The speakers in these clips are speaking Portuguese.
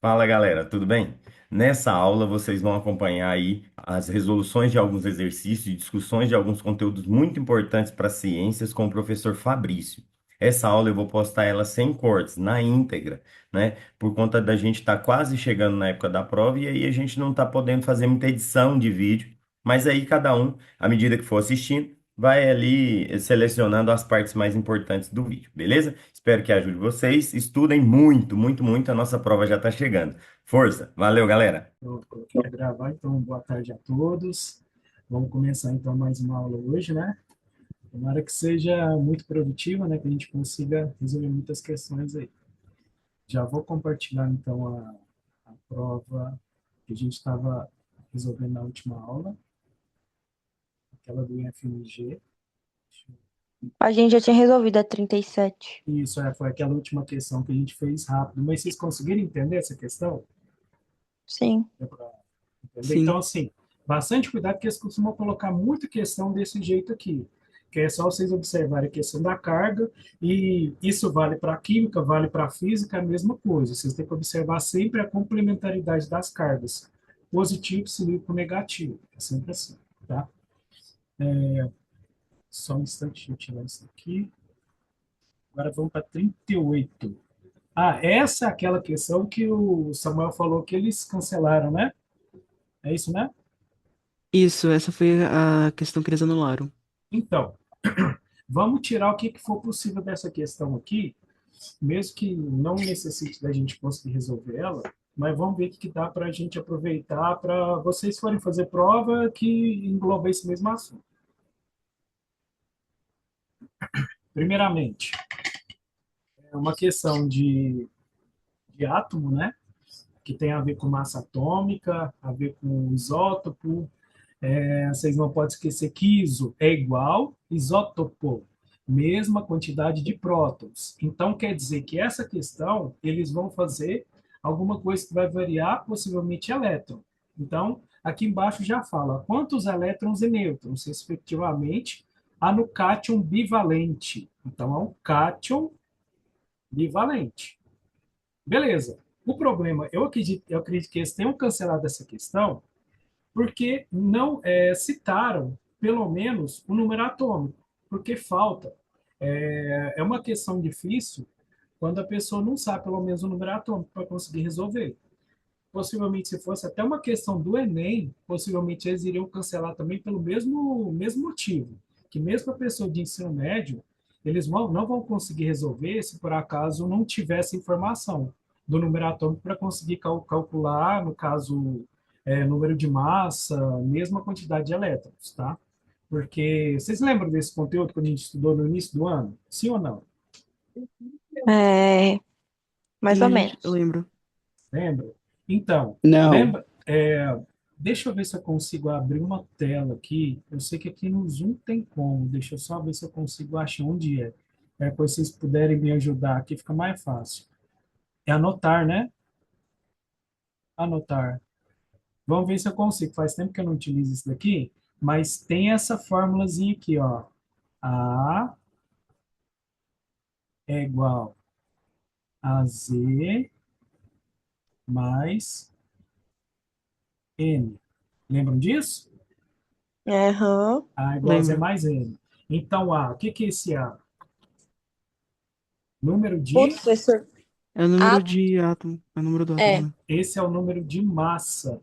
Fala galera, tudo bem? Nessa aula vocês vão acompanhar aí as resoluções de alguns exercícios e discussões de alguns conteúdos muito importantes para ciências com o professor Fabrício. Essa aula eu vou postar ela sem cortes, na íntegra, né? Por conta da gente estar quase chegando na época da prova e aí a gente não está podendo fazer muita edição de vídeo, mas aí cada um, à medida que for assistindo, vai ali selecionando as partes mais importantes do vídeo, beleza? Espero que ajude vocês. Estudem muito, muito, muito. A nossa prova já está chegando. Força! Valeu, galera! Pronto, coloquei para gravar, então boa tarde a todos. Vamos começar então mais uma aula hoje, né? Tomara que seja muito produtiva, né? Que a gente consiga resolver muitas questões aí. Já vou compartilhar então a prova que a gente estava resolvendo na última aula, aquela do IFMG. A gente já tinha resolvido a 37. Isso foi aquela última questão que a gente fez rápido, mas vocês conseguiram entender essa questão? Sim. Deu para entender? Então, Sim. assim, bastante cuidado, porque eles costumam colocar muita questão desse jeito aqui, que é só vocês observarem a questão da carga, e isso vale para a química, vale para a física, é a mesma coisa. Vocês têm que observar sempre a complementaridade das cargas, positivo, cilíndrico, negativo. É sempre assim, tá? Só um instante, deixa eu tirar isso aqui. Agora vamos para 38. Ah, essa é aquela questão que o Samuel falou que eles cancelaram, né? É isso, né? Isso, essa foi a questão que eles anularam. Então, vamos tirar o que for possível dessa questão aqui, mesmo que não necessite da gente conseguir resolver ela, mas vamos ver o que dá para a gente aproveitar para vocês forem fazer prova que engloba esse mesmo assunto. Primeiramente, é uma questão de átomo, né? Que tem a ver com massa atômica, a ver com isótopo. Vocês não podem esquecer que iso é igual isótopo, mesma quantidade de prótons. Então, quer dizer que essa questão, eles vão fazer alguma coisa que vai variar, possivelmente elétron. Então, aqui embaixo já fala quantos elétrons e nêutrons, respectivamente, há no cátion bivalente. Então, é um cátion bivalente. Beleza. O problema, eu acredito que eles tenham cancelado essa questão, porque não citaram, pelo menos, o número atômico, porque falta. É uma questão difícil quando a pessoa não sabe, pelo menos, o número atômico para conseguir resolver. Possivelmente, se fosse até uma questão do Enem, possivelmente eles iriam cancelar também pelo mesmo motivo, que mesmo a pessoa de ensino médio, eles não vão conseguir resolver se por acaso não tivesse informação do número atômico para conseguir calcular, no caso, número de massa, mesma quantidade de elétrons, tá? Porque vocês lembram desse conteúdo que a gente estudou no início do ano? Sim ou não? É, mais ou Sim, eu menos. lembro. Lembra? Então, Não. lembra? Deixa eu ver se eu consigo abrir uma tela aqui. Eu sei que aqui no Zoom tem como. Deixa eu só ver se eu consigo achar onde é. Depois vocês puderem me ajudar aqui, fica mais fácil. É anotar, né? Anotar. Vamos ver se eu consigo. Faz tempo que eu não utilizo isso daqui, mas tem essa fórmulazinha aqui, ó. A é igual a Z mais N. Lembram disso? Aham. A igual a Z Lembro. mais N. Então, A, o que que é esse A? Número Putz, de. professor. É o número Ah, de átomo. É o número do átomo, é. né? Esse é o número de massa.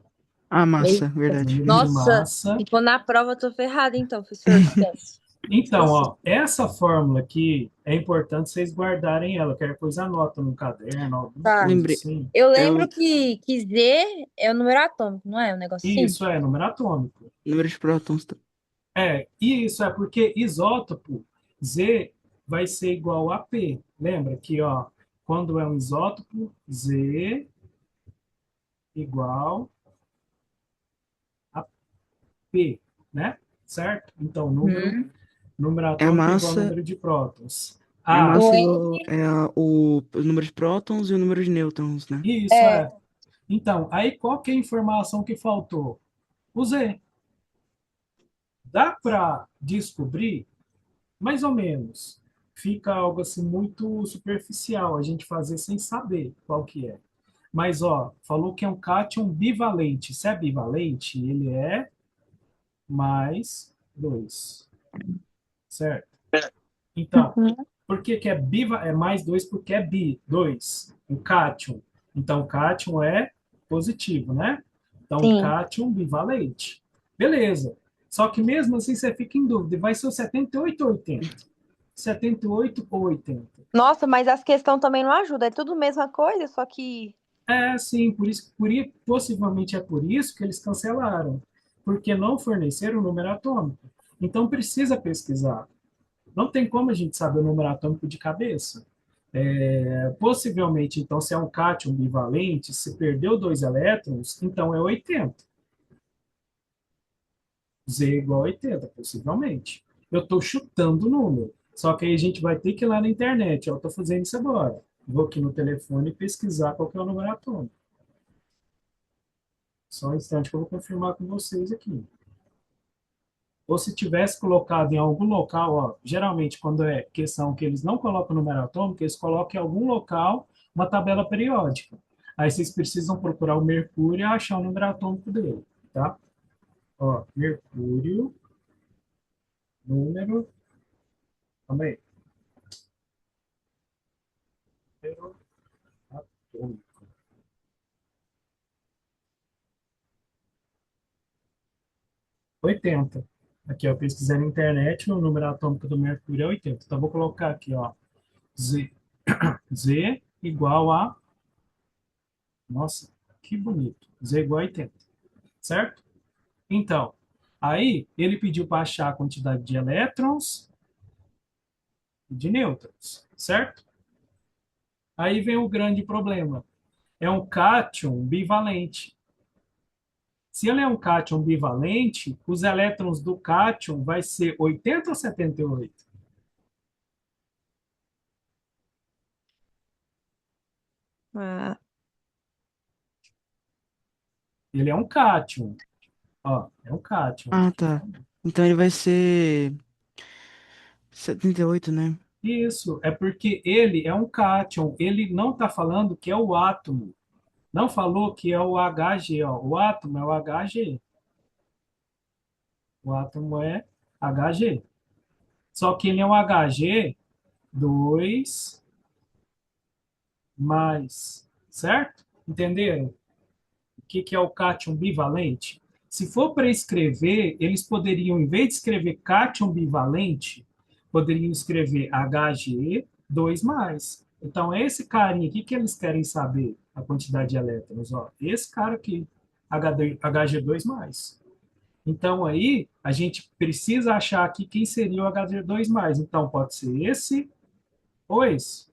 Ah, massa, Eita. verdade. Número de Nossa, massa. se for na prova, eu tô ferrada, então, professor. Esquece. Então, Esqueci. ó, essa fórmula aqui é importante vocês guardarem ela. Qualquer coisa anota no caderno, alguma Tá. coisa Lembrei. assim. Eu É lembro o que Z é o número atômico, não é? Um negócio E assim? isso é número atômico. número de prótons. E isso é porque isótopo, Z vai ser igual a P. Lembra que, ó, quando é um isótopo, Z igual a P, né? Certo? Então, Uhum. número É a atômico é igual ao massa. número de prótons. É a Ah, O massa igual. N O número de prótons e o número de nêutrons, né? isso é. é. Então, aí qual que é a informação que faltou? O Z. Dá para descobrir, mais ou menos. Fica algo assim muito superficial a gente fazer sem saber qual que é. Mas, ó, falou que é um cátion bivalente. Se é bivalente, ele é mais 2, certo? Então, Uhum. por que que é é mais 2? Porque é bi, 2, o cátion. Então, o cátion é positivo, né? Então, Sim. cátion bivalente. Beleza. Só que mesmo assim você fica em dúvida. Vai ser o 78 ou 80? 78 ou 80? Nossa, mas as questões também não ajudam. É tudo a mesma coisa, só que. É, sim, por isso, possivelmente é por isso que eles cancelaram, porque não forneceram o número atômico. Então precisa pesquisar. Não tem como a gente saber o número atômico de cabeça. Possivelmente, então, se é um cátion bivalente, se perdeu 2 elétrons, então é 80. Z igual a 80, possivelmente. Eu estou chutando o número. Só que aí a gente vai ter que ir lá na internet. Eu estou fazendo isso agora. Vou aqui no telefone pesquisar qual que é o número atômico. Só um instante que eu vou confirmar com vocês aqui. Ou se tivesse colocado em algum local, ó, geralmente quando é questão que eles não colocam o número atômico, eles colocam em algum local uma tabela periódica. Aí vocês precisam procurar o mercúrio e achar o número atômico dele, tá? Ó, mercúrio, número, calma aí, número atômico. 80. Aqui, ó, pesquisando na internet, o número atômico do mercúrio é 80. Então, vou colocar aqui, ó, Z, Z igual a, nossa, que bonito, Z igual a 80, certo? Então, aí ele pediu para achar a quantidade de elétrons e de nêutrons, certo? Aí vem o grande problema. É um cátion bivalente. Se ele é um cátion bivalente, os elétrons do cátion vai ser 80 ou 78? Ah, Ele é um cátion. Ó, é um cátion. Ah, tá. Então ele vai ser 78, né? Isso, é porque ele é um cátion. Ele não está falando que é o átomo. Não falou que é o Hg, ó. O átomo é o Hg. O átomo é Hg. Só que ele é um Hg 2 mais, certo? Entenderam? O que que é o cátion bivalente? Se for para escrever, eles poderiam, em vez de escrever cátion bivalente, poderiam escrever Hg 2 mais. Então, esse carinha aqui que eles querem saber a quantidade de elétrons, ó, esse cara aqui, Hg2 mais. Então, aí, a gente precisa achar aqui quem seria o Hg2 mais. Então, pode ser esse ou esse,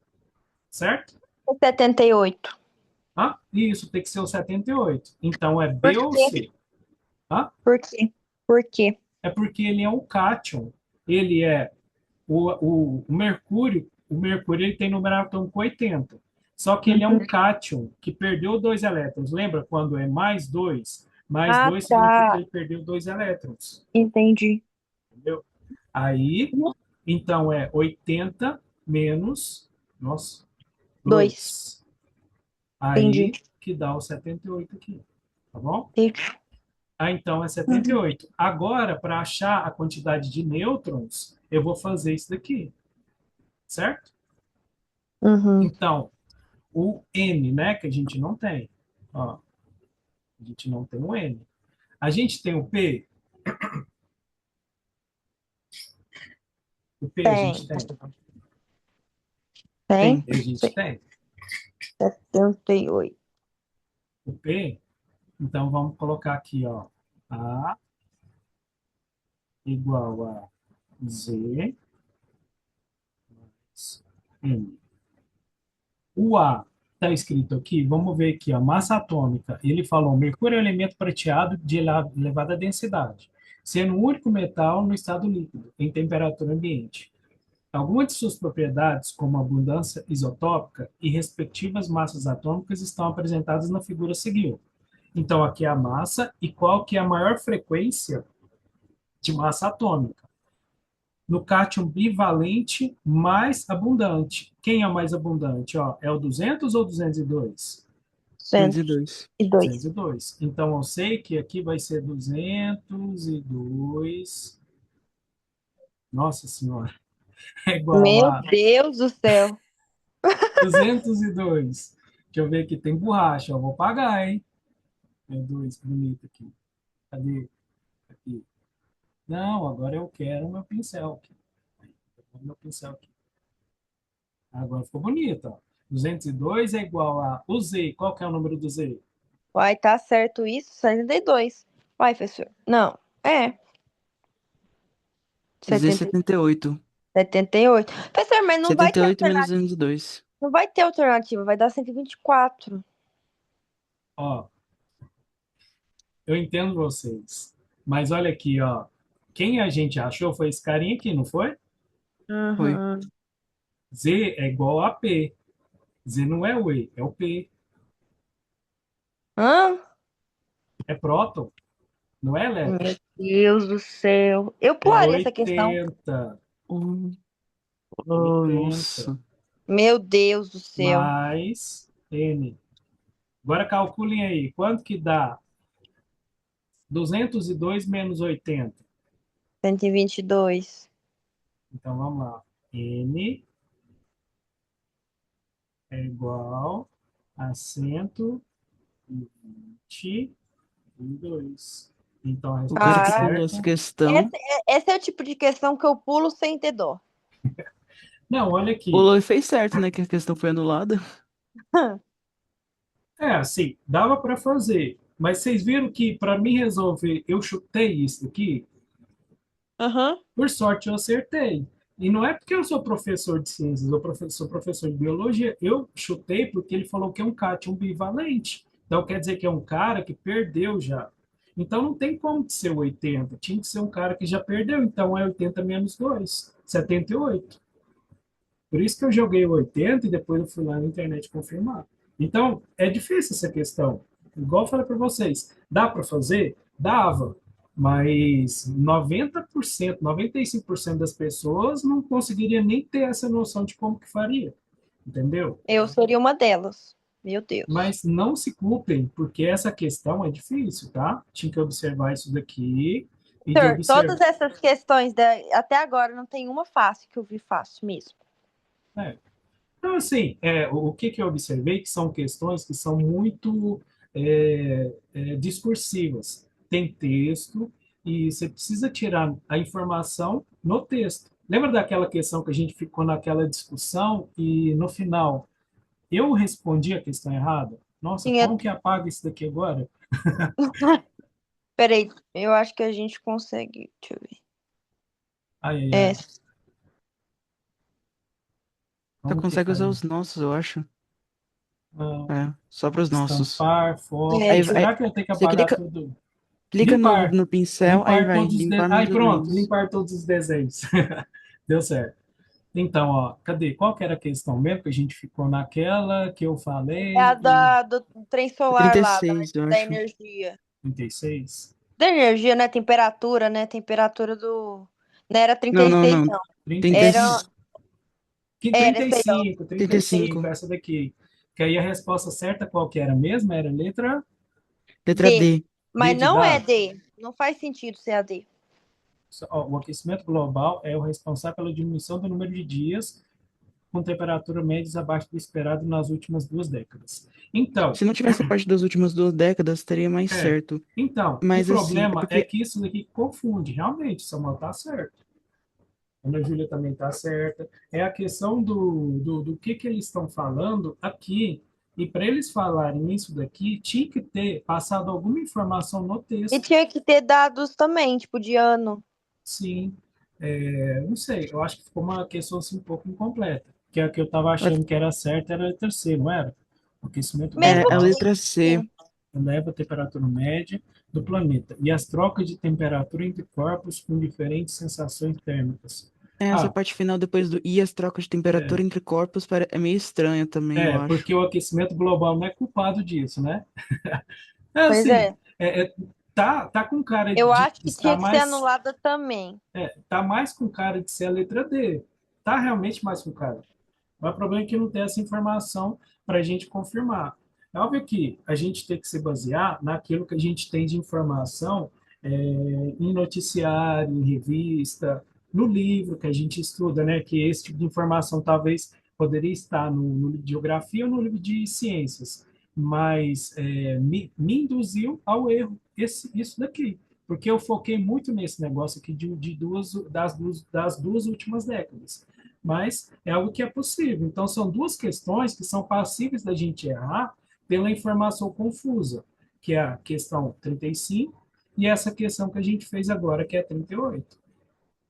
certo? 78. Ah, isso tem que ser o 78. Então, é Por B ou quê? C? Ah, Por quê? Por quê? é porque ele é um cátion. Ele é o mercúrio. O mercúrio ele tem número atômico 80. Só que ele é um Uhum. cátion que perdeu 2 elétrons. Lembra quando é mais 2? Mais Ah, 2 significa que tá. ele perdeu 2 elétrons. Entendi. Entendeu? Aí, então é 80 menos, nossa, 2. 2. Entendi. Aí que dá o 78 aqui. Tá bom? Entendi. Ah, então é Uhum. 78. Agora, para achar a quantidade de nêutrons, eu vou fazer isso daqui, certo? Uhum. Então, o N, né, que a gente não tem. Ó, a gente não tem o N. A gente tem o P? O P a Tem. gente tem. Tem? Tem. A gente tem. 78. O P, então vamos colocar aqui, ó. A igual a Z N. O A está escrito aqui, vamos ver aqui, a massa atômica. Ele falou: mercúrio é um elemento prateado de elevada densidade, sendo o único metal no estado líquido, em temperatura ambiente. Algumas de suas propriedades, como abundância isotópica e respectivas massas atômicas, estão apresentadas na figura a seguir. Então, aqui é a massa e qual que é a maior frequência de massa atômica. No cátion bivalente mais abundante. Quem é o mais abundante? Ó, é o 200 ou 202? 202. 202. 202. Então, eu sei que aqui vai ser 202. Nossa Senhora, é igual Meu a Deus do céu. 202. Deixa eu ver aqui, tem borracha, eu vou pagar, hein? Meu Deus, que bonito aqui. Cadê? Aqui. Não, agora eu quero o meu pincel aqui. Eu quero meu pincel aqui. Agora ficou bonito, ó. 202 é igual a o Z. Qual que é o número do Z? Uai, tá certo isso? 72. Uai, professor. Não. É. 70, 278. 78. Professor, mas não vai ter 78 menos alternativa. 202. Não vai ter alternativa. Vai dar 124. Ó, eu entendo vocês. Mas olha aqui, ó. Quem a gente achou foi esse carinha aqui, não foi? Foi. Uhum. Z é igual a P. Z não é o E, é o P. Hã? É próton, não é Meu elétron. Deus do céu. Eu É pularia essa questão. 80. Oh, oh, 80 nossa. Meu Deus do céu. mais N. Agora calculem aí. Quanto que dá 202 menos 80? 122. Então vamos lá. N é igual a 122. Então a O cara resposta que Cara, pulou essa certa. questão esse é o tipo de questão que eu pulo sem ter dó. Não, olha aqui. pulou e fez certo, né? Que a questão foi anulada. É assim, dava para fazer. Mas vocês viram que para mim resolver, eu chutei isso aqui. Aham. Por sorte, eu acertei. E não é porque eu sou professor de ciências, sou professor de biologia. Eu chutei porque ele falou que é um cátion bivalente. Então, quer dizer que é um cara que perdeu já. Então, não tem como ser 80. Tinha que ser um cara que já perdeu. Então, é 80 menos 2, 78. Por isso que eu joguei o 80 e depois eu fui lá na internet confirmar. Então, é difícil essa questão. Igual eu falei para vocês, dá para fazer? Dava, mas 90%, 95% das pessoas não conseguiria nem ter essa noção de como que faria, entendeu? Eu seria uma delas. Meu Deus. Mas não se culpem, porque essa questão é difícil, tá? Tinha que observar isso daqui e de Sir, todas observar. essas questões até agora não tem uma fácil que eu vi fácil mesmo. É, então, assim, o que que eu observei que são questões que são muito discursivas. Tem texto e você precisa tirar a informação no texto. Lembra daquela questão que a gente ficou naquela discussão e no final eu respondi a questão errada? Nossa, Tinha. como que apaga isso daqui agora? Peraí, eu acho que a gente consegue. Deixa eu ver. Ai, ai, É, ai. Você Como que consegue usar faz? os nossos, eu acho. Ah, É, só para os nossos. estampar, foco. é, Será que eu tenho que Você apagar clica, tudo? clica Limpar. no pincel, aí Limpar vai todos os limpar Ai, meus pronto, desenhos. limpar todos os desenhos. Deu certo. Então, ó, cadê? Qual que era a questão mesmo? Que a gente ficou naquela que eu é a falei e do trem solar lá, 36, eu da acho. energia. 36, Da energia, né? Temperatura, né? Temperatura do. Não era Não, não, 36, não. não. 30, Era, 35, era esse aí, ó. 35, 35, 35. essa daqui. Que aí a resposta certa qual que era mesmo? Era letra Letra D. D. D Mas de não é dado. D. Não faz sentido ser a D. Ó, o aquecimento global é o responsável pela diminuição do número de dias com temperatura médias abaixo do esperado nas últimas 2 décadas. Então, Se não tivesse a parte das últimas 2 décadas, estaria mais É. certo. Então, o Mas assim, é problema é porque. que isso daqui confunde. Realmente, Samuel está certo. A Ana Júlia também está certa. É a questão do que eles estão falando aqui. E para eles falarem isso daqui, tinha que ter passado alguma informação no E texto. tinha que ter dados também, tipo, de ano. Sim. Não sei, eu acho que ficou uma questão assim, um pouco incompleta. Que a que eu estava achando que era certa era a terceira, não era? O aquecimento Mesmo É a global letra C. assim, eleva a temperatura média do planeta e as trocas de temperatura entre corpos com diferentes sensações térmicas. Essa Ah, parte final, depois do I, as trocas de temperatura entre corpos, é meio estranha também, eu acho. porque o aquecimento global não é culpado disso, né? É pois assim, é. tá com cara Eu de acho que estar tinha que ser mais, anulada também. tá mais com cara de ser a letra D. Tá realmente mais com cara. Mas o problema é que não tem essa informação para a gente confirmar. É óbvio que a gente tem que se basear naquilo que a gente tem de informação em noticiário, em revista, no livro que a gente estuda, né? Que esse tipo de informação talvez poderia estar no livro de geografia ou no livro de ciências, mas me induziu ao erro isso daqui, porque eu foquei muito nesse negócio aqui de das duas últimas décadas. Mas é algo que é possível. Então, são duas questões que são passíveis da gente errar pela informação confusa, que é a questão 35 e essa questão que a gente fez agora, que é 38.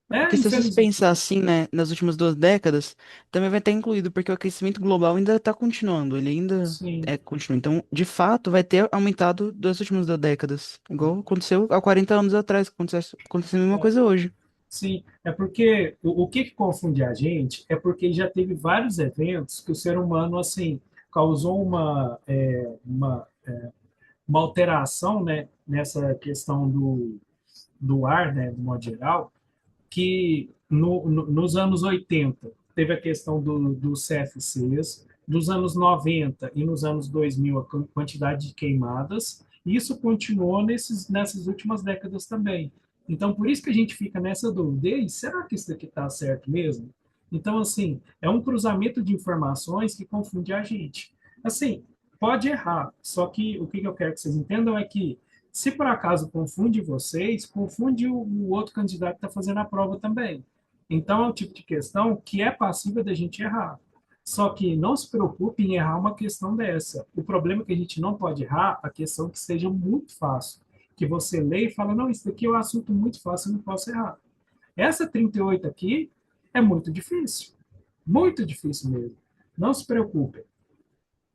Porque se vocês Infelizmente, pensar assim, né, nas últimas 2 décadas, também vai estar incluído, porque o aquecimento global ainda está continuando, ele ainda sim. continua. Então, de fato, vai ter aumentado das últimas 2 décadas, igual aconteceu há 40 anos atrás, que aconteceu a mesma É, coisa hoje. sim, é porque o que confunde a gente é porque já teve vários eventos que o ser humano, assim, causou uma alteração, né, nessa questão do ar, né, de modo geral, que nos anos 80 teve a questão dos CFCs, dos anos 90 e nos anos 2000 a quantidade de queimadas, e isso continuou nessas últimas décadas também. Então, por isso que a gente fica nessa dúvida, e será que isso daqui está certo mesmo? Então, assim, é um cruzamento de informações que confunde a gente. Assim, pode errar, só que o que eu quero que vocês entendam é que se por acaso confunde vocês, confunde o outro candidato que está fazendo a prova também. Então, é o tipo de questão que é passível da gente errar. Só que não se preocupe em errar uma questão dessa. O problema é que a gente não pode errar a questão que seja muito fácil. Que você lê e fala, não, isso daqui é um assunto muito fácil, eu não posso errar. Essa 38 aqui é muito difícil. Muito difícil mesmo. Não se preocupe.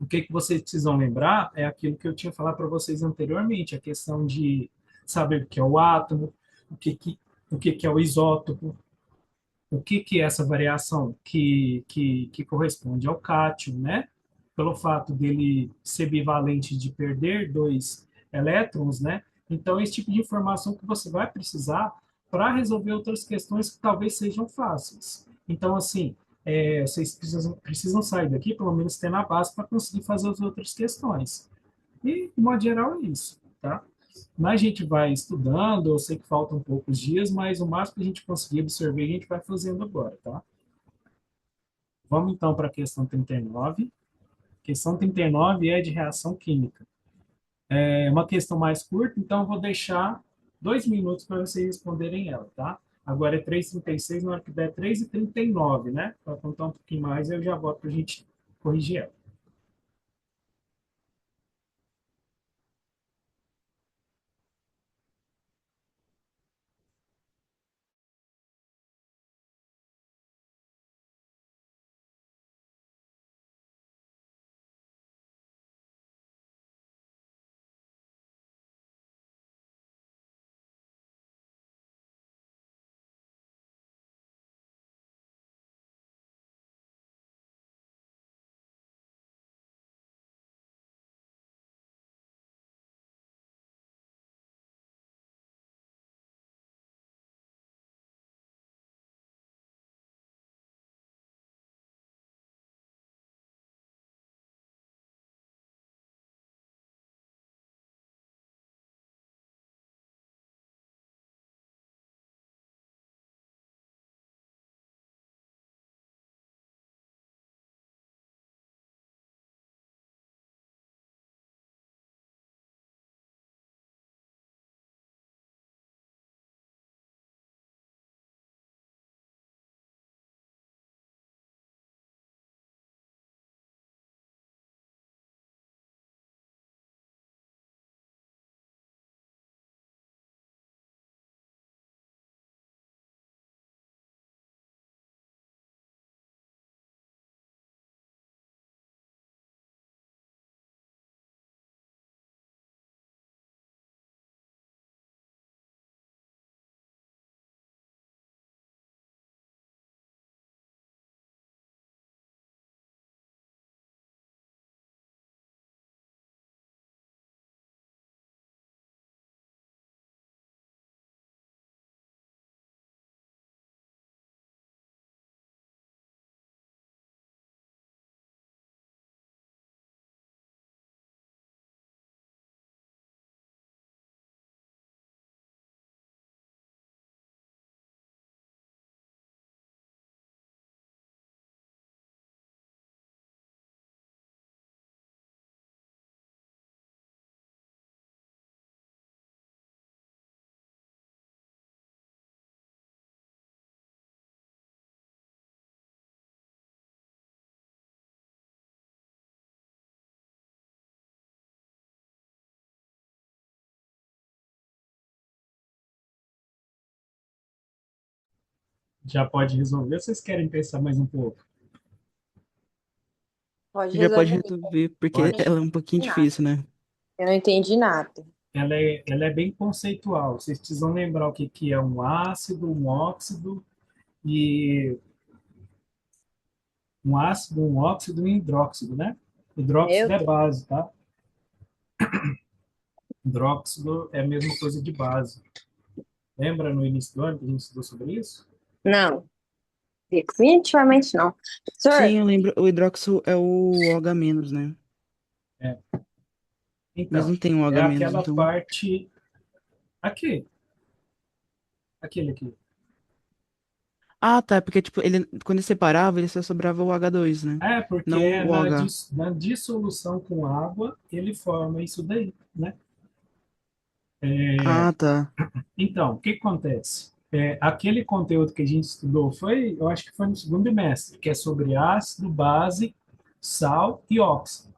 O que vocês precisam lembrar é aquilo que eu tinha falado para vocês anteriormente, a questão de saber o que é o átomo, o que é o isótopo, o que é essa variação que corresponde ao cátion, né? Pelo fato dele ser bivalente de perder dois elétrons, né? Então, esse tipo de informação que você vai precisar para resolver outras questões que talvez sejam fáceis. Então, assim, vocês precisam sair daqui, pelo menos ter na base para conseguir fazer as outras questões. E, de modo geral, é isso, tá? Mas a gente vai estudando, eu sei que faltam poucos dias, mas o máximo que a gente conseguir absorver, a gente vai fazendo agora, tá? Vamos então para a questão 39. A questão 39 é de reação química. É uma questão mais curta, então eu vou deixar 2 minutos para vocês responderem ela, tá? Agora é 3h36, na hora que der 3h39, né? Para contar um pouquinho mais, eu já volto para a gente corrigir ela. Já pode resolver ou vocês querem pensar mais um pouco? Pode Já pode resolver. resolver, porque Pode? ela é um pouquinho Nada. difícil, né? Eu não entendi nada. Ela é bem conceitual. Vocês precisam lembrar o que que é um ácido, um óxido e um ácido, um óxido e um hidróxido, né? Hidróxido Meu é Deus. base, tá? Hidróxido é a mesma coisa de base. Lembra no início do ano que a gente estudou sobre isso? Não, definitivamente não. Sim, Professor, eu lembro, o hidróxido é o OH-, né? É. Mas Então, não tem o é OH-, aquela então... parte aqui, aquele aqui. Ah, tá, porque, tipo, ele, quando ele separava, ele só sobrava o H2, né? É, porque Não é o OH. na dissolução com água, ele forma isso daí, né? Ah, tá. Então, o que acontece? Aquele conteúdo que a gente estudou foi, eu acho que foi no segundo bimestre, que é sobre ácido, base, sal e óxido.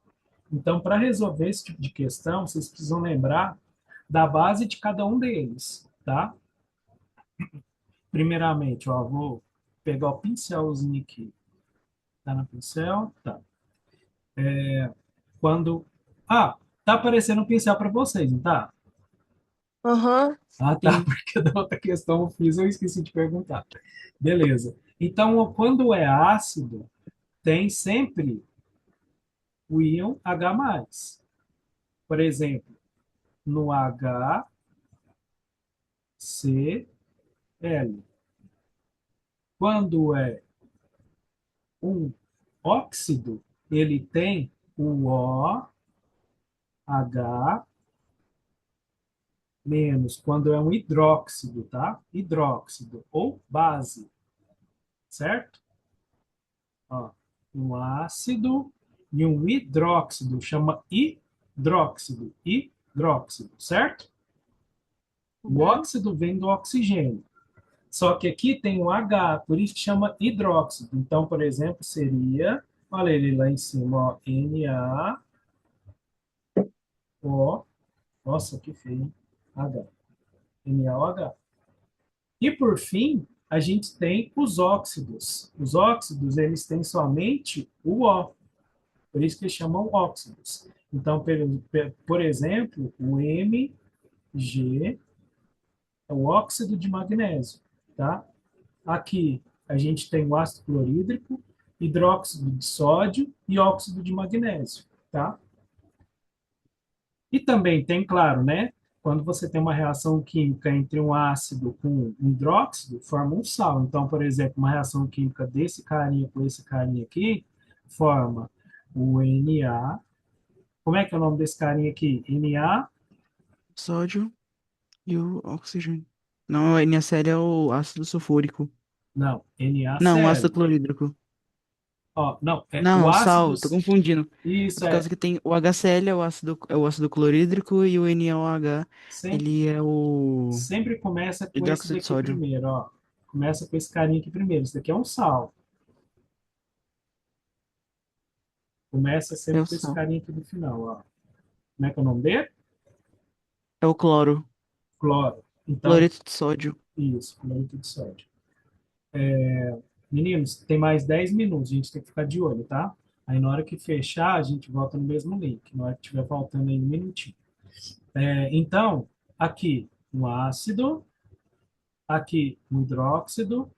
Então, para resolver esse tipo de questão, vocês precisam lembrar da base de cada um deles, tá? Primeiramente, ó, vou pegar o pincelzinho aqui. Tá no pincel? Tá. Quando. Ah, tá aparecendo um pincel para vocês, não tá? aham, Ah, tá, Sim. porque da outra questão eu fiz, eu esqueci de perguntar. Beleza. Então, quando é ácido, tem sempre o íon H+. Por exemplo, no HCl. Quando é um óxido, ele tem o OH menos. Quando é um hidróxido, tá? Hidróxido ou base, certo? Ó, um ácido e um hidróxido, chama hidróxido, hidróxido, certo? O uhum, óxido vem do oxigênio. Só que aqui tem um H, por isso que chama hidróxido. Então, por exemplo, seria, olha ele lá em cima, ó, NaO, nossa, que feio, hein? H, NaOH. E por fim, a gente tem os óxidos. Os óxidos, eles têm somente o O, por isso que eles chamam óxidos. Então, por exemplo, o Mg é o óxido de magnésio, tá? Aqui a gente tem o ácido clorídrico, hidróxido de sódio e óxido de magnésio, tá? E também tem, claro, né? Quando você tem uma reação química entre um ácido com um hidróxido, forma um sal. Então, por exemplo, uma reação química desse carinha com esse carinha aqui, forma o Na. Como é que é o nome desse carinha aqui? Na? Sódio e o oxigênio. Não, a NaCl é o ácido sulfúrico. Não, Não, o ácido NaCl. clorídrico. Ó, não, o Não, ácido. sal, tô confundindo. É Isso por causa é. que tem o HCl é o ácido clorídrico e o NaOH, Sempre, ele é o sempre começa com esse hidróxido de daqui sódio. primeiro, ó. Começa com esse carinha aqui primeiro. Isso daqui é um sal. Começa É sempre o com esse sal. carinha aqui do final, ó. Como é que é o nome dele? É o cloro. Cloro. Então, Cloreto de sódio. isso, cloreto de sódio. Meninos, tem mais 10 minutos, a gente tem que ficar de olho, tá? Aí na hora que fechar, a gente volta no mesmo link, na hora que tiver faltando aí um minutinho. Então, aqui um ácido, aqui um hidróxido,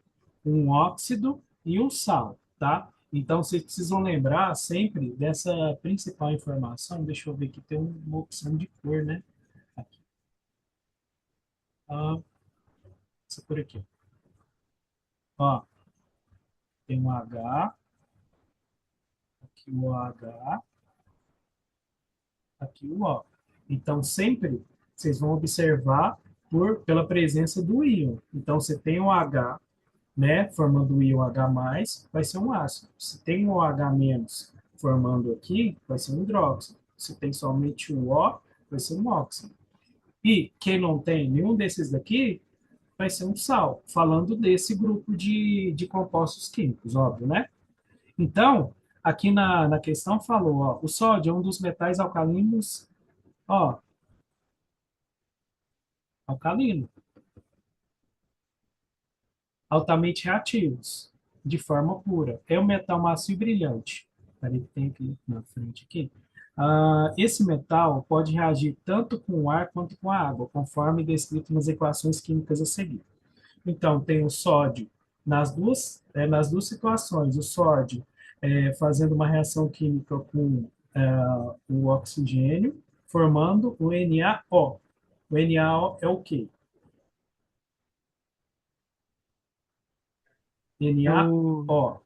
um óxido e um sal, tá? Então, vocês precisam lembrar sempre dessa principal informação. Deixa eu ver aqui, tem uma opção de cor, né? Aqui. Ah, essa cor aqui. Ó, tem um H, aqui o H, aqui o O. Então, sempre vocês vão observar pela presença do íon. Então, você tem um H, né, formando o íon H+, vai ser um ácido. Se tem um OH- formando aqui, vai ser um hidróxido. Se tem somente o O, vai ser um óxido. E quem não tem nenhum desses daqui, vai ser um sal, falando desse grupo de compostos químicos, óbvio, né? Então, aqui na questão falou, ó, o sódio é um dos metais alcalinos, ó, alcalino. altamente reativos, de forma pura. É um metal macio e brilhante. Peraí que tem aqui na frente aqui. Esse metal pode reagir tanto com o ar quanto com a água, conforme descrito nas equações químicas a seguir. Então, tem o sódio nas duas situações. O sódio fazendo uma reação química com o oxigênio, formando o NaO. O NaO é o quê? É o... NaO.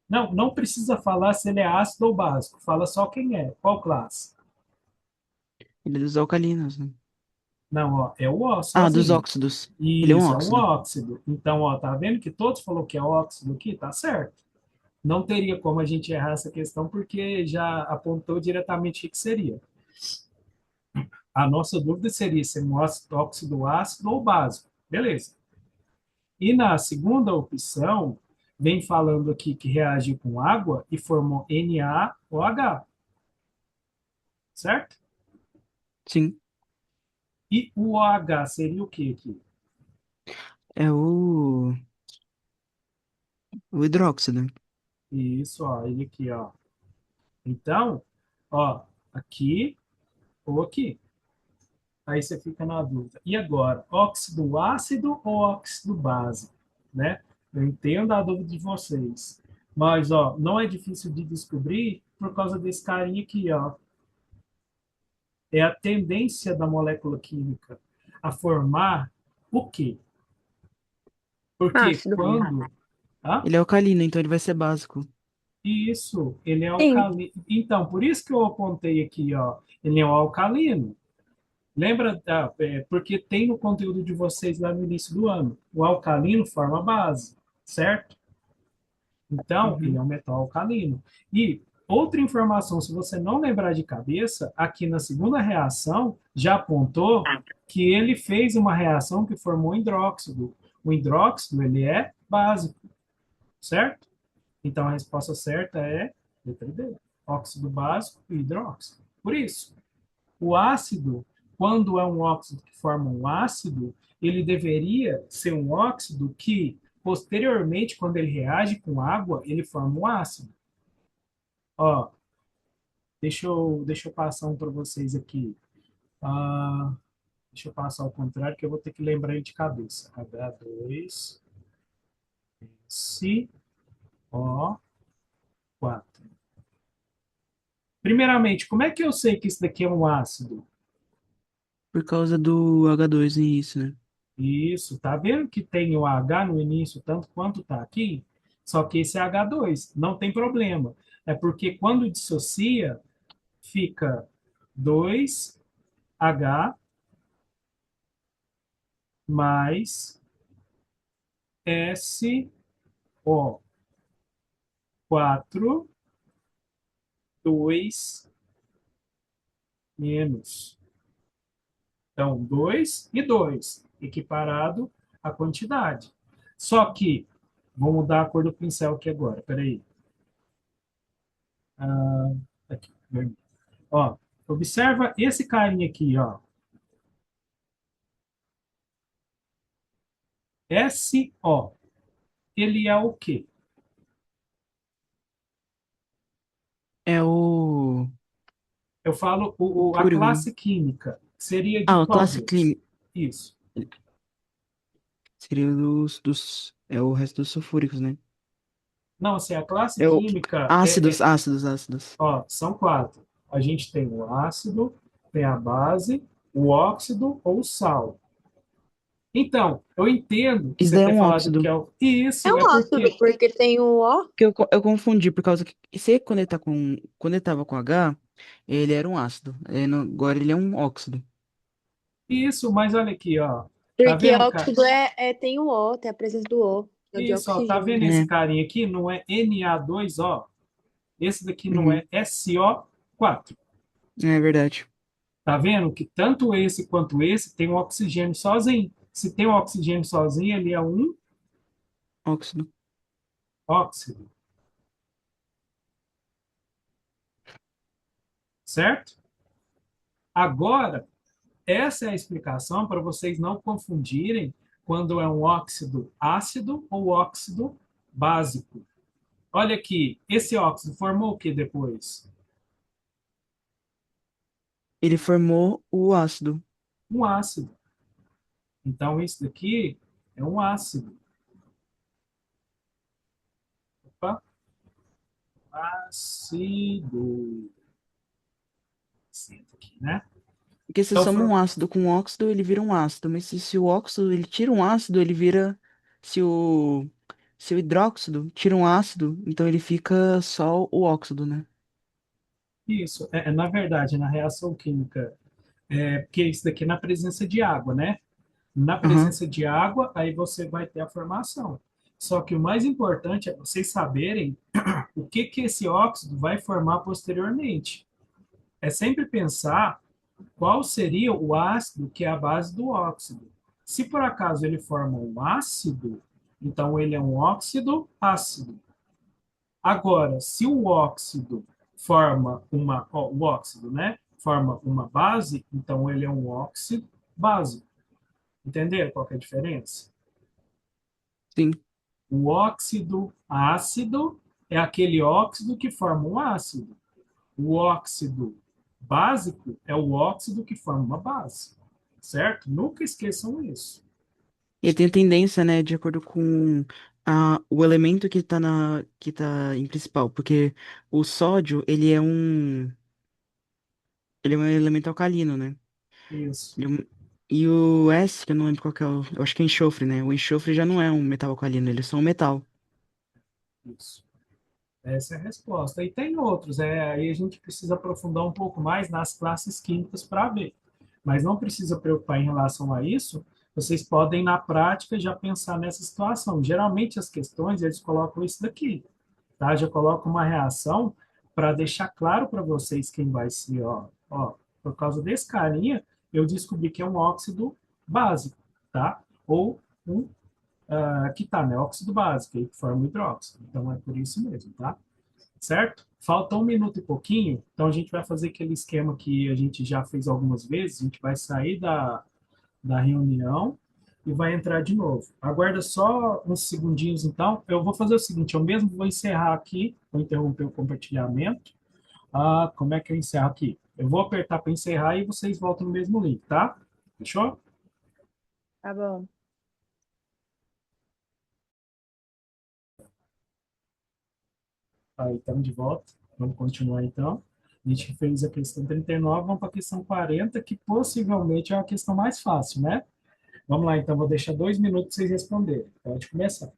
Não, não precisa falar se ele é ácido ou básico. Fala só quem é. Qual classe? Ele é dos alcalinos, né? Não, ó, é o O Ah, dos sozinho. óxidos. Ele é um Isso, é um óxido. óxido. Então, ó, tá vendo que todos falou que é óxido aqui? Tá certo. Não teria como a gente errar essa questão porque já apontou diretamente o que seria. A nossa dúvida seria se é um óxido ácido ou básico. Beleza. E na segunda opção, vem falando aqui que reage com água e formou NaOH, certo? Sim. E o OH seria o que aqui? É o hidróxido. Isso, ó, ele aqui, ó. Então, ó, aqui ou aqui. Aí você fica na dúvida. E agora, óxido ácido ou óxido básico, né? Eu entendo a dúvida de vocês. Mas, ó, não é difícil de descobrir por causa desse carinha aqui, ó. É a tendência da molécula química a formar o quê? Porque Ácido. quando... Ah, Ele é alcalino, então ele vai ser básico. isso, ele é Sim. alcalino. Então, por isso que eu apontei aqui, ó, ele é um alcalino. Lembra, porque tem no conteúdo de vocês lá no início do ano, o alcalino forma base, certo? Então, ele Uhum. é um metal alcalino. E outra informação, se você não lembrar de cabeça, aqui na segunda reação já apontou que ele fez uma reação que formou hidróxido. O hidróxido, ele é básico, certo? Então, a resposta certa é letra D, óxido básico e hidróxido. Por isso, o ácido, quando é um óxido que forma um ácido, ele deveria ser um óxido que, posteriormente, quando ele reage com água, ele forma um ácido. Ó, deixa eu passar um para vocês aqui. Ah, deixa eu passar ao contrário, que eu vou ter que lembrar ele de cabeça. H2, CO4. Primeiramente, como é que eu sei que isso daqui é um ácido? Por causa do H2 em isso, né? Isso, tá vendo que tem o H no início, tanto quanto tá aqui? Só que esse é H2, não tem problema. É porque quando dissocia, fica 2H mais SO4, 2 menos. Então, 2 e 2, equiparado à quantidade. Só que, vou mudar a cor do pincel aqui agora, peraí. Aqui, vermelho. Ó, observa esse carinha aqui, ó. SO. Ele é o quê? É o Eu falo a sulfúrico. classe química. Seria de Ah, a qual classe deles? clínica Isso. seria é o resto dos sulfúricos, né? Não, assim, a classe É o química ácidos, ácidos, ácidos. ó, são quatro. A gente tem o ácido, tem a base, o óxido ou o sal. Então, eu entendo Isso você daí é ter um falado que óxido. é o... É Isso, é um ácido, porque... porque tem o O. Que eu confundi por causa que se quando ele tá com quando ele tava com H, ele era um ácido. Agora ele é um óxido. Isso, mas olha aqui, ó. Tá Porque vendo, cara? óxido tem o O, tem a presença do O, que é o de Isso, ó. Tá oxigênio. vendo esse É, carinha aqui? Não é Na2O. Esse daqui não é uhum, SO4. é verdade. Tá vendo que tanto esse quanto esse tem um oxigênio sozinho. Se tem um oxigênio sozinho, ele é um Óxido. óxido, certo? Agora, essa é a explicação para vocês não confundirem quando é um óxido ácido ou óxido básico. Olha aqui, esse óxido formou o que depois? Ele formou o ácido. Um ácido. Então, isso daqui é um ácido. Opa, ácido. Senta aqui, né? Porque se Então, soma um ácido com um óxido, ele vira um ácido. Mas se o óxido ele tira um ácido, ele vira. Se o, se o hidróxido tira um ácido, então ele fica só o óxido, né? isso. Na verdade, na reação química, porque isso daqui é na presença de água, né? Na Aham. presença de água, aí você vai ter a formação. Só que o mais importante é vocês saberem o que que esse óxido vai formar posteriormente. É sempre pensar qual seria o ácido que é a base do óxido. Se por acaso ele forma um ácido, então ele é um óxido ácido. Agora, se o óxido forma o óxido, né, forma uma base, então ele é um óxido básico. Entenderam qual que é a diferença? Sim. O óxido ácido é aquele óxido que forma um ácido. O óxido básico é o óxido que forma uma base. Certo? Nunca esqueçam isso. Ele tem tendência, né, de acordo com o elemento que tá em principal. Porque o sódio, ele é um elemento alcalino, né? Isso, Ele é e o S, que eu não lembro qual que é eu acho que é enxofre, né? O enxofre já não é um metal alcalino, ele é só um metal. isso. Essa é a resposta. E tem outros, aí a gente precisa aprofundar um pouco mais nas classes químicas para ver. Mas não precisa preocupar em relação a isso, vocês podem, na prática, já pensar nessa situação. Geralmente, as questões, eles colocam isso daqui, tá? Já colocam uma reação para deixar claro para vocês quem vai ser, por causa desse carinha, eu descobri que é um óxido básico, tá? Ou um que tá, né? Óxido básico, aí que forma o hidróxido. Então, é por isso mesmo, tá? Certo? Falta 1 minuto e pouquinho, então a gente vai fazer aquele esquema que a gente já fez algumas vezes, a gente vai sair da reunião e vai entrar de novo. Aguarda só uns segundinhos, então. Eu vou fazer o seguinte, eu mesmo vou encerrar aqui, vou interromper o compartilhamento. Como é que eu encerro aqui? Eu vou apertar para encerrar e vocês voltam no mesmo link, tá? Fechou? Tá bom. Aí, estamos de volta. Vamos continuar, então. A gente fez a questão 39, vamos para a questão 40, que possivelmente é a questão mais fácil, né? Vamos lá, então, vou deixar 2 minutos para vocês responderem. Pode começar.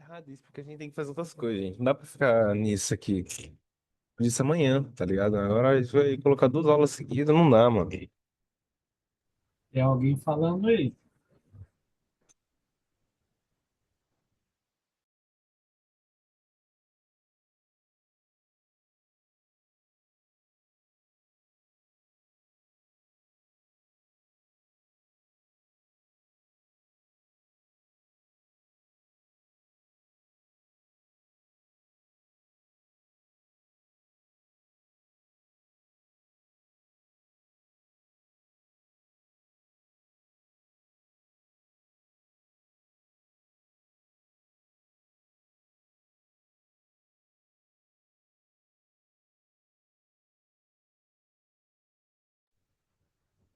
Errado isso, porque a gente tem que fazer outras coisas, gente. Não dá pra ficar nisso aqui. Disso amanhã, tá ligado? Agora a gente vai colocar 2 aulas seguidas, não dá, mano. É alguém falando aí.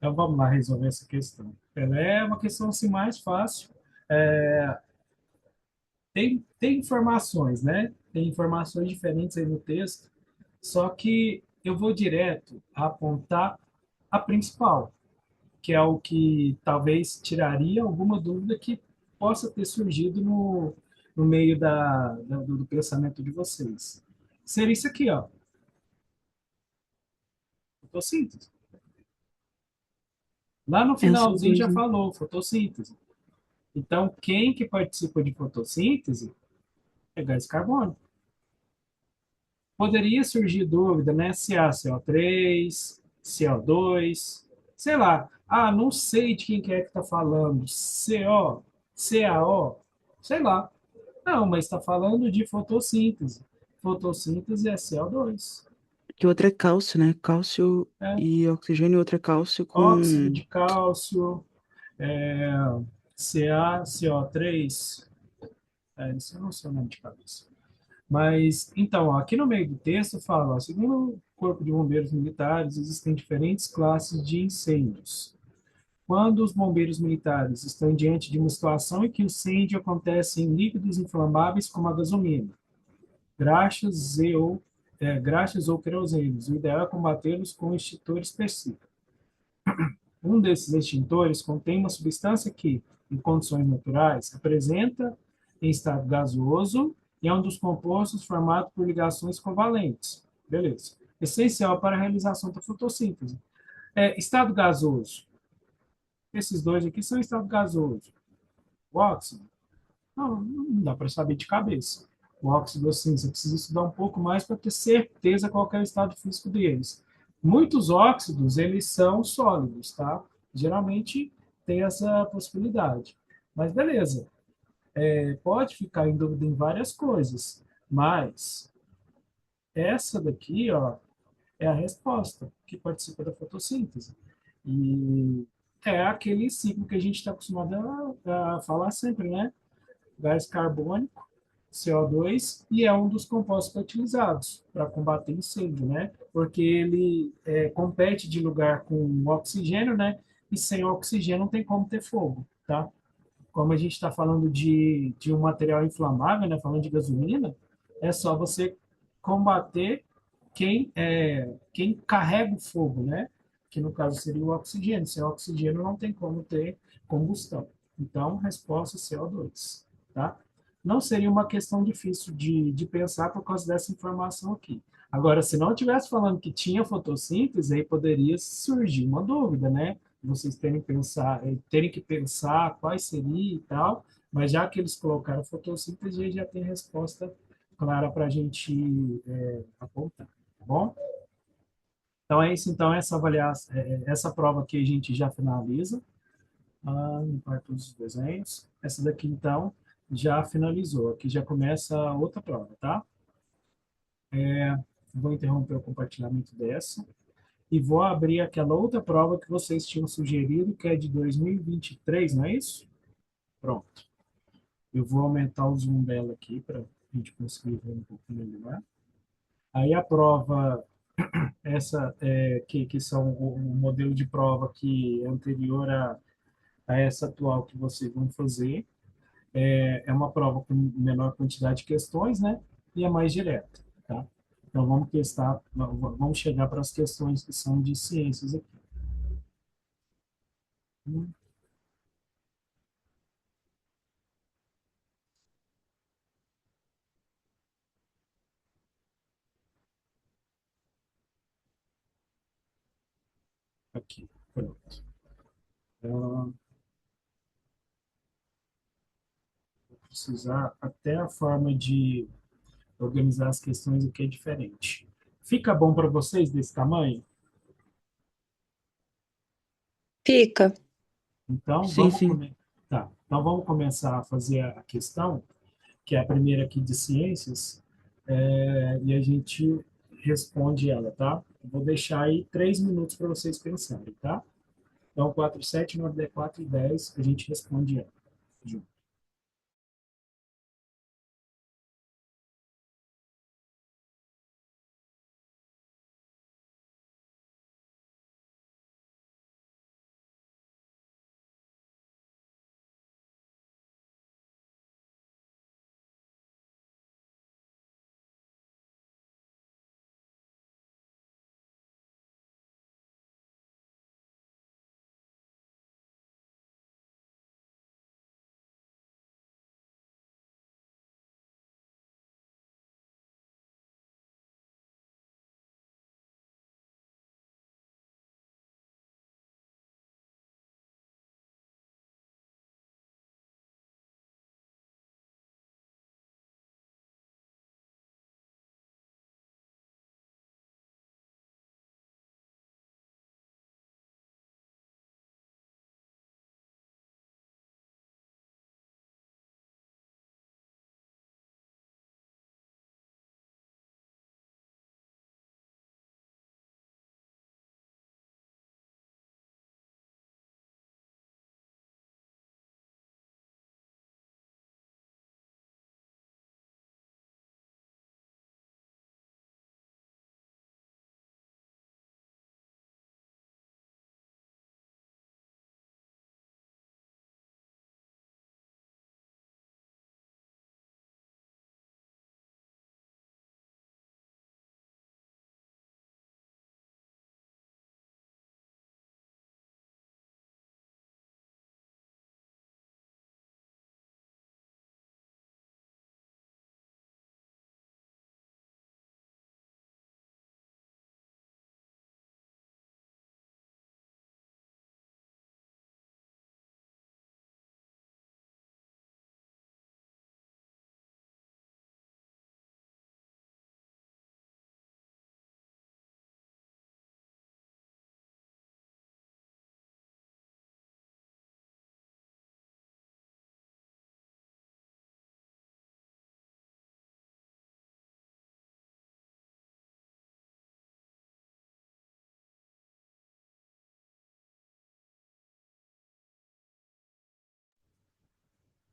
Então vamos lá resolver essa questão. Ela é uma questão assim mais fácil. É, tem informações, né? Tem informações diferentes aí no texto, só que eu vou direto apontar a principal, que é o que talvez tiraria alguma dúvida que possa ter surgido no meio do pensamento de vocês. Seria isso aqui, ó, fotossíntese. Lá no É o co finalzinho dois, já né? falou, fotossíntese. Então, quem que participa de fotossíntese é gás carbônico. Poderia surgir dúvida, né? Se há CO3, CO2, sei lá. Ah, não sei de quem que é que está falando. CO, CaO, sei lá. Não, mas está falando de fotossíntese. Fotossíntese é CO2. Que o outro é cálcio, né? Cálcio É. e oxigênio, e outro é cálcio Óxido com. de cálcio, é, CaCO3. Isso eu não sei o nome de cabeça. Mas, então, ó, aqui no meio do texto fala, ó, segundo o Corpo de Bombeiros Militares, existem diferentes classes de incêndios. Quando os bombeiros militares estão diante de uma situação em que o incêndio acontece em líquidos inflamáveis como a gasolina, graxas ou querosene, o ideal é combatê-los com um extintor específico. Um desses extintores contém uma substância que, em condições naturais, apresenta em estado gasoso e é um dos compostos formado por ligações covalentes. Beleza. Essencial para a realização da fotossíntese. Estado gasoso. Esses dois aqui são estado gasoso. O óxido? Não dá para saber de cabeça. O óxido, assim, você precisa estudar um pouco mais para ter certeza qual é o estado físico deles. Muitos óxidos, eles são sólidos, tá? Geralmente tem essa possibilidade. Mas beleza, pode ficar em dúvida em várias coisas, mas essa daqui, ó, é a resposta que participa da fotossíntese. E é aquele ciclo que a gente está acostumado a falar sempre, né? Gás carbônico, CO2, e é um dos compostos que é utilizados para combater incêndio, né? Porque ele compete de lugar com o oxigênio, né? E sem oxigênio não tem como ter fogo, tá? Como a gente está falando de um material inflamável, né? Falando de gasolina, é só você combater quem carrega o fogo, né? Que no caso seria o oxigênio. Sem oxigênio não tem como ter combustão. Então, resposta CO2, tá? Não seria uma questão difícil de pensar por causa dessa informação aqui. Agora, se não estivesse falando que tinha fotossíntese, aí poderia surgir uma dúvida, né? Vocês terem que pensar quais seria e tal, mas já que eles colocaram fotossíntese, aí já tem resposta clara para a gente apontar, tá bom? Então é isso, então essa avaliação, essa prova aqui a gente já finaliza, limpar todos os desenhos. Essa daqui então já finalizou, aqui já começa outra prova, tá? Vou interromper o compartilhamento dessa e vou abrir aquela outra prova que vocês tinham sugerido, que é de 2023, não é isso? Pronto. Eu vou aumentar o zoom dela aqui para a gente conseguir ver um pouco melhor. Aí a prova, essa que são o modelo de prova que é anterior a essa atual que vocês vão fazer, é uma prova com menor quantidade de questões, né? E é mais direta, tá? Então vamos chegar para as questões que são de ciências aqui. Aqui, pronto. Vou precisar até a forma de organizar as questões aqui é diferente. Fica bom para vocês desse tamanho? Fica. Então, Sim, sim. Tá. Então, vamos começar a fazer a questão, que é a primeira aqui de ciências, e a gente responde ela, tá? Eu vou deixar aí 3 minutos para vocês pensarem, tá? Então, 4, 7, 9, 10, 4 e 10, a gente responde ela junto.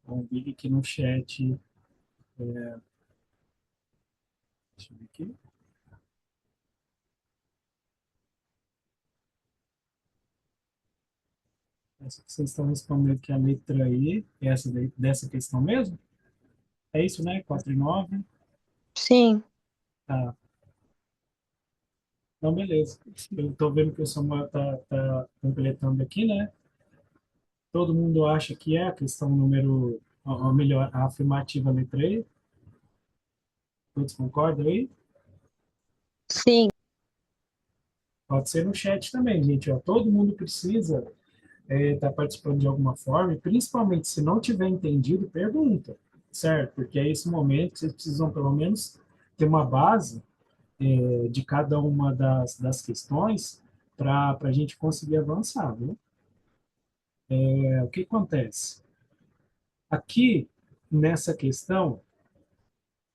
Então, vi aqui no chat, deixa eu ver aqui. Essa que vocês estão respondendo que é a letra E, dessa questão mesmo? É isso, né? 4 e 9. Sim. Tá. Então, beleza. Eu estou vendo que o Samuel tá completando aqui, né? Todo mundo acha que é a questão número, ou melhor, a afirmativa letra E. Todos concordam aí? Sim. Pode ser no chat também, gente. Ó, todo mundo precisa estar participando de alguma forma, e principalmente se não tiver entendido, pergunta, certo? Porque é esse momento que vocês precisam, pelo menos, ter uma base de cada uma das questões para a gente conseguir avançar, viu? O que acontece? Aqui, nessa questão,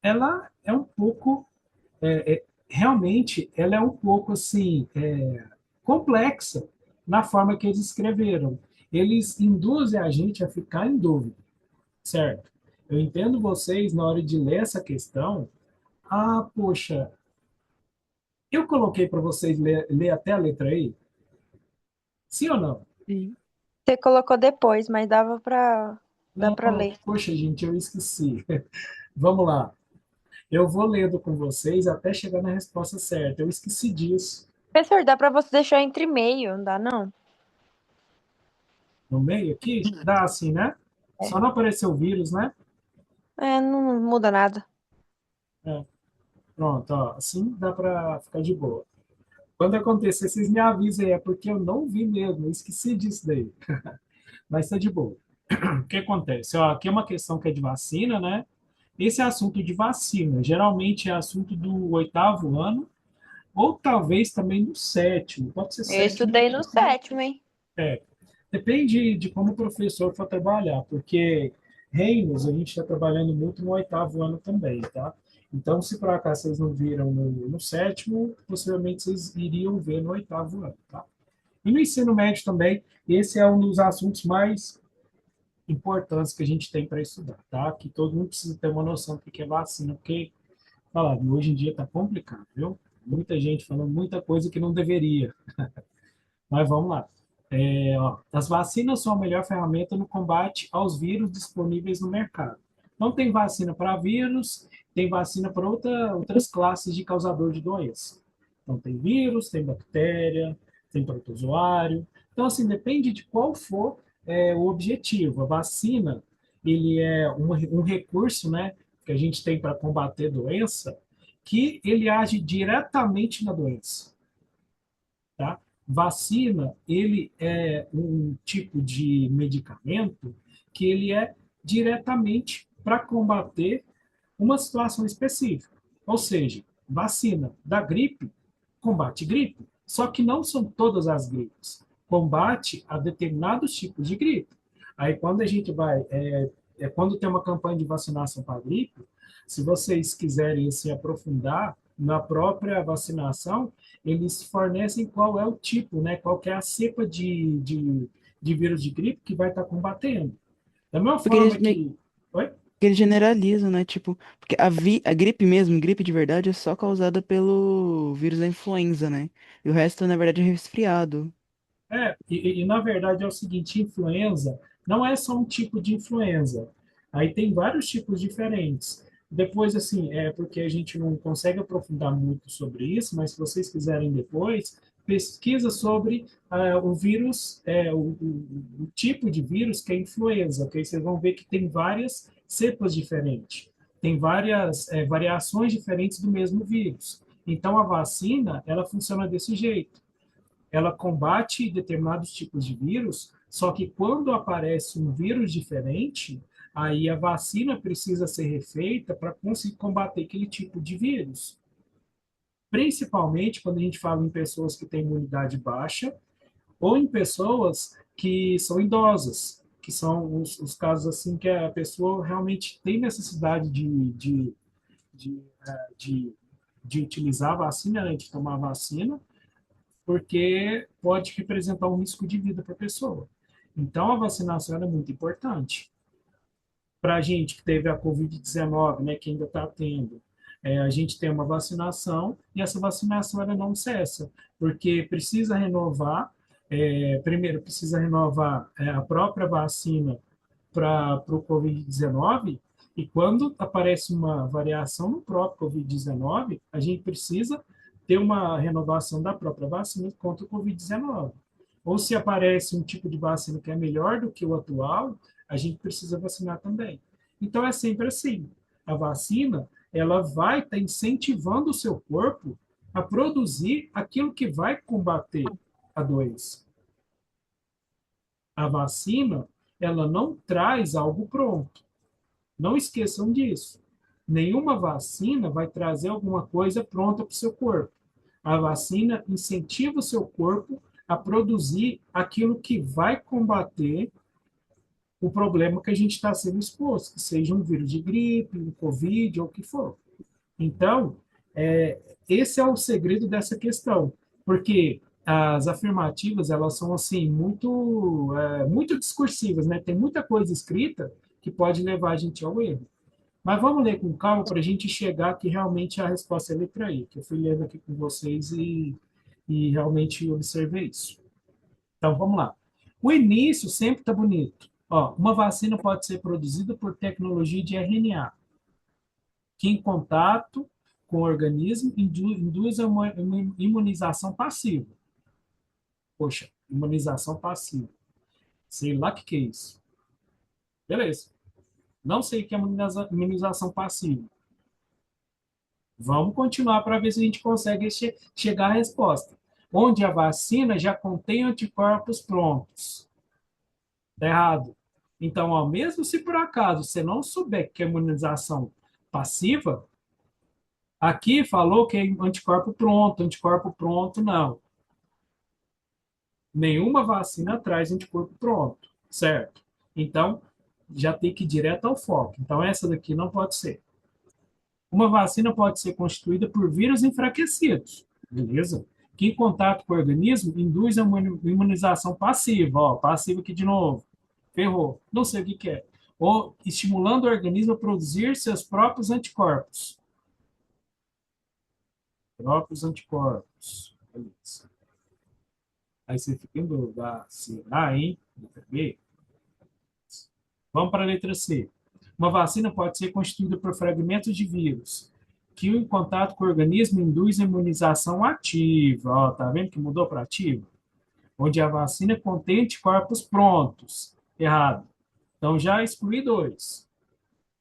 ela é um pouco, realmente, ela é um pouco, assim, complexa na forma que eles escreveram. Eles induzem a gente a ficar em dúvida, certo? Eu entendo vocês na hora de ler essa questão. Ah, poxa, eu coloquei para vocês ler até a letra I? Sim ou não? Sim. Você colocou depois, mas dá Não, pra ler. poxa, gente, eu esqueci. Vamos lá. Eu vou lendo com vocês até chegar na resposta certa. Eu esqueci disso. Professor, dá pra você deixar entre meio, não dá não? No meio aqui? Dá assim, né? Só não apareceu o vírus, né? É, não muda nada. É. Pronto, ó. Assim dá para ficar de boa. Quando acontecer, vocês me avisem, é porque eu não vi mesmo, eu esqueci disso daí. Mas tá de boa. O que acontece? Ó, aqui é uma questão que é de vacina, né? Esse é assunto de vacina. Geralmente é assunto do oitavo ano, ou talvez também do sétimo. Pode ser Eu sétimo. estudei no sétimo, hein? É, depende de como o professor for trabalhar, porque reinos a gente está trabalhando muito no oitavo ano também, tá? Então, se por acaso vocês não viram no sétimo, possivelmente vocês iriam ver no oitavo ano, tá? E no ensino médio também, esse é um dos assuntos mais importantes que a gente tem para estudar, tá? Que todo mundo precisa ter uma noção do que é vacina, porque, falar, hoje em dia está complicado, viu? Muita gente falando muita coisa que não deveria. Mas vamos lá. Ó, as vacinas são a melhor ferramenta no combate aos vírus disponíveis no mercado. Não tem vacina para vírus, tem vacina para outras classes de causador de doença. Então, tem vírus, tem bactéria, tem protozoário. Então, assim, depende de qual for o objetivo. A vacina, ele é um recurso, né, que a gente tem para combater doença, que ele age diretamente na doença, tá? Vacina, ele é um tipo de medicamento que ele é diretamente para combater uma situação específica. Ou seja, vacina da gripe combate gripe, só que não são todas as gripes. Combate a determinados tipos de gripe. Aí quando a gente vai, quando tem uma campanha de vacinação para gripe, se vocês quiserem se aprofundar na própria vacinação, eles fornecem qual é o tipo, né? Qual que é a cepa de vírus de gripe que vai estar combatendo. Da mesma Porque eles forma meio que. Oi? que eles generalizam, né? Tipo, porque a gripe mesmo, gripe de verdade, é só causada pelo vírus da influenza, né? E o resto, na verdade, é resfriado. Na verdade é o seguinte, influenza não é só um tipo de influenza. Aí tem vários tipos diferentes. Depois, assim, é porque a gente não consegue aprofundar muito sobre isso, mas se vocês quiserem depois, pesquisa sobre o vírus, o tipo de vírus que é influenza, ok? Vocês vão ver que tem várias cepas diferentes, tem várias variações diferentes do mesmo vírus. Então, a vacina, ela funciona desse jeito, ela combate determinados tipos de vírus, só que quando aparece um vírus diferente, aí a vacina precisa ser refeita para conseguir combater aquele tipo de vírus. Principalmente quando a gente fala em pessoas que têm imunidade baixa ou em pessoas que são idosas, que são os casos assim que a pessoa realmente tem necessidade de, de, de utilizar a vacina, né, de tomar a vacina, porque pode representar um risco de vida para a pessoa. Então, a vacinação é muito importante. Para a gente que teve a Covid-19, né, que ainda está tendo, a gente tem uma vacinação e essa vacinação ela não cessa, porque precisa renovar, primeiro precisa renovar a própria vacina para o Covid-19, e quando aparece uma variação no próprio Covid-19, a gente precisa ter uma renovação da própria vacina contra o Covid-19. Ou se aparece um tipo de vacina que é melhor do que o atual, a gente precisa vacinar também. Então é sempre assim. A vacina, ela vai estar incentivando o seu corpo a produzir aquilo que vai combater a doença. A vacina, ela não traz algo pronto. Não esqueçam disso. Nenhuma vacina vai trazer alguma coisa pronta para o seu corpo. A vacina incentiva o seu corpo a produzir aquilo que vai combater o problema que a gente está sendo exposto, que seja um vírus de gripe, um Covid ou o que for. Então, esse é o segredo dessa questão, porque as afirmativas elas são assim muito discursivas, né? Tem muita coisa escrita que pode levar a gente ao erro. Mas vamos ler com calma para a gente chegar que realmente a resposta é a letra I, que eu fui lendo aqui com vocês e realmente observei isso. Então, vamos lá. O início sempre está bonito. Ó, uma vacina pode ser produzida por tecnologia de RNA, que em contato com o organismo induz uma imunização passiva. Poxa, imunização passiva. Sei lá o que é isso. Beleza. Não sei o que é imunização passiva. Vamos continuar para ver se a gente consegue chegar à resposta. onde a vacina já contém anticorpos prontos. Está errado. Então, ó, mesmo se por acaso você não souber que é imunização passiva, aqui falou que é anticorpo pronto, não. Nenhuma vacina traz anticorpo pronto, certo? Então, já tem que ir direto ao foco. Então, essa daqui não pode ser. Uma vacina pode ser constituída por vírus enfraquecidos, beleza? Que em contato com o organismo induz a imunização passiva, ó, passiva aqui de novo, ferrou, não sei o que que é. Ou estimulando o organismo a produzir seus próprios anticorpos. Próprios anticorpos, beleza. Aí você fica em dúvida, será, hein? Letra B. Vamos para a letra C. Uma vacina pode ser constituída por fragmentos de vírus que, em contato com o organismo, induz a imunização ativa. Ó, tá vendo que mudou para ativa? Onde a vacina contém anticorpos prontos. Errado. Então, já excluí dois.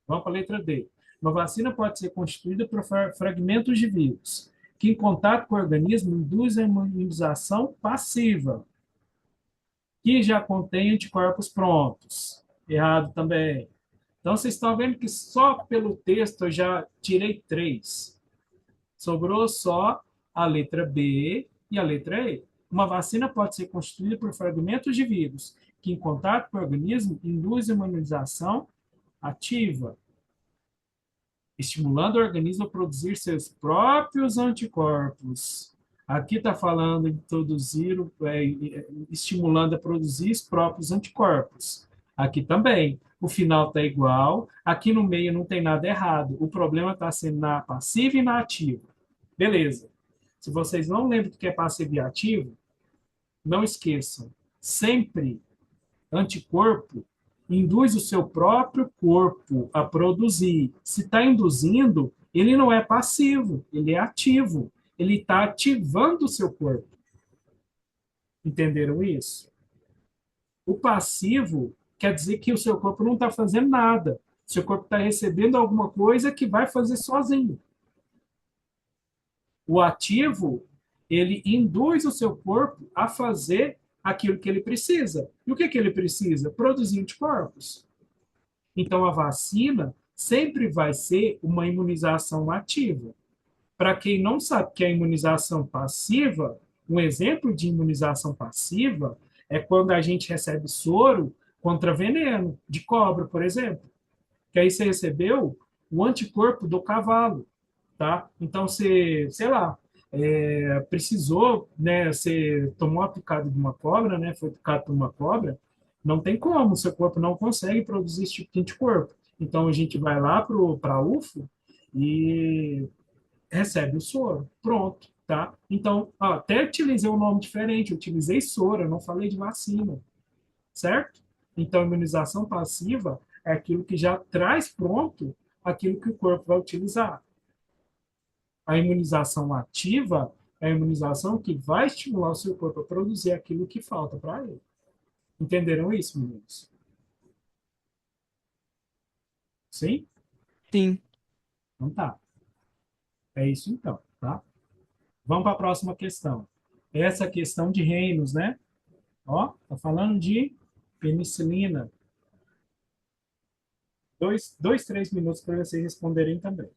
Vamos para a letra D. Uma vacina pode ser constituída por fragmentos de vírus que, em contato com o organismo, induz a imunização passiva, que já contém anticorpos prontos. Errado também. Então, vocês estão vendo que só pelo texto eu já tirei três. Sobrou só a letra B e a letra E. Uma vacina pode ser constituída por fragmentos de vírus que, em contato com o organismo, induzem uma imunização ativa, estimulando o organismo a produzir seus próprios anticorpos. Aqui está falando de produzir, estimulando a produzir os próprios anticorpos. Aqui também. O final está igual. Aqui no meio não tem nada errado. O problema está sendo na passiva e na ativa. Beleza. Se vocês não lembram do que é passivo e ativo, não esqueçam. Sempre anticorpo induz o seu próprio corpo a produzir. Se está induzindo, ele não é passivo, ele é ativo. Ele está ativando o seu corpo. Entenderam isso? O passivo quer dizer que o seu corpo não está fazendo nada. O seu corpo está recebendo alguma coisa que vai fazer sozinho. O ativo, ele induz o seu corpo a fazer aquilo que ele precisa. E o que, que ele precisa? Produzir anticorpos. Então, a vacina sempre vai ser uma imunização ativa. Para quem não sabe que é a imunização passiva, um exemplo de imunização passiva é quando a gente recebe soro contra veneno, de cobra, por exemplo. Que aí você recebeu o anticorpo do cavalo, tá? Então, você, sei lá, precisou, né, você tomou a picada de uma cobra, né, foi picado por uma cobra, não tem como, seu corpo não consegue produzir esse tipo de anticorpo. Então, a gente vai lá para a UFO e recebe o soro. Pronto, tá? Então, ó, até utilizei um nome diferente, eu utilizei soro, eu não falei de vacina, certo? Então, imunização passiva é aquilo que já traz pronto aquilo que o corpo vai utilizar. A imunização ativa é a imunização que vai estimular o seu corpo a produzir aquilo que falta para ele. Entenderam isso, meninos? Sim? Sim. Então tá. É isso então, tá? Vamos para a próxima questão. Essa questão de reinos, né? Ó, tá falando de penicilina. 3 minutos para vocês responderem também.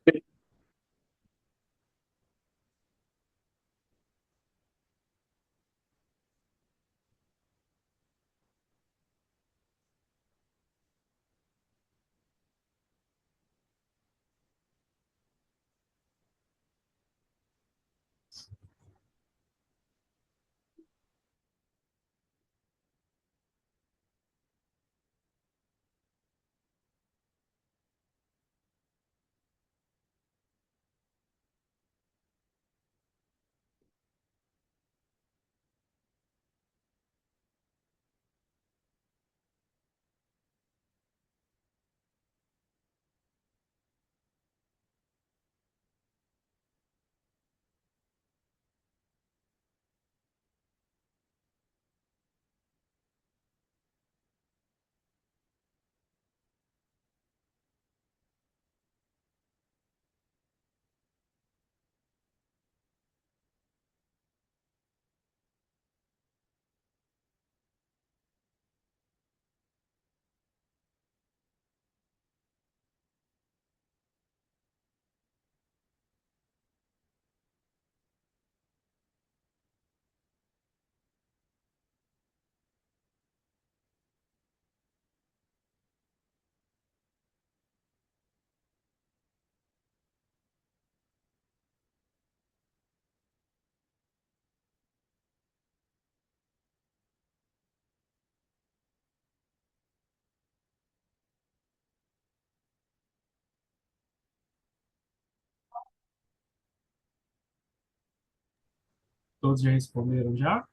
Todos já responderam já?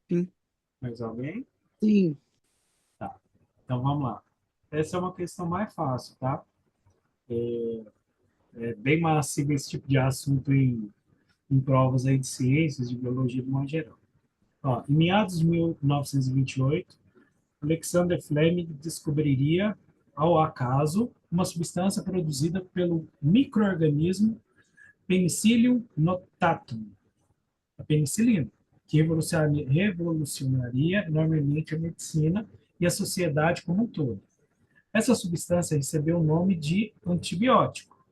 Sim. Mais alguém? Sim. Tá. Então vamos lá. Essa é uma questão mais fácil, tá? É bem massivo esse tipo de assunto em provas aí de ciências, de biologia de modo geral. Ó, em meados de 1928, Alexander Fleming descobriria, ao acaso, uma substância produzida pelo micro-organismo Penicillium notatum, a penicilina, que revolucionaria enormemente a medicina e a sociedade como um todo. Essa substância recebeu o nome de antibiótico.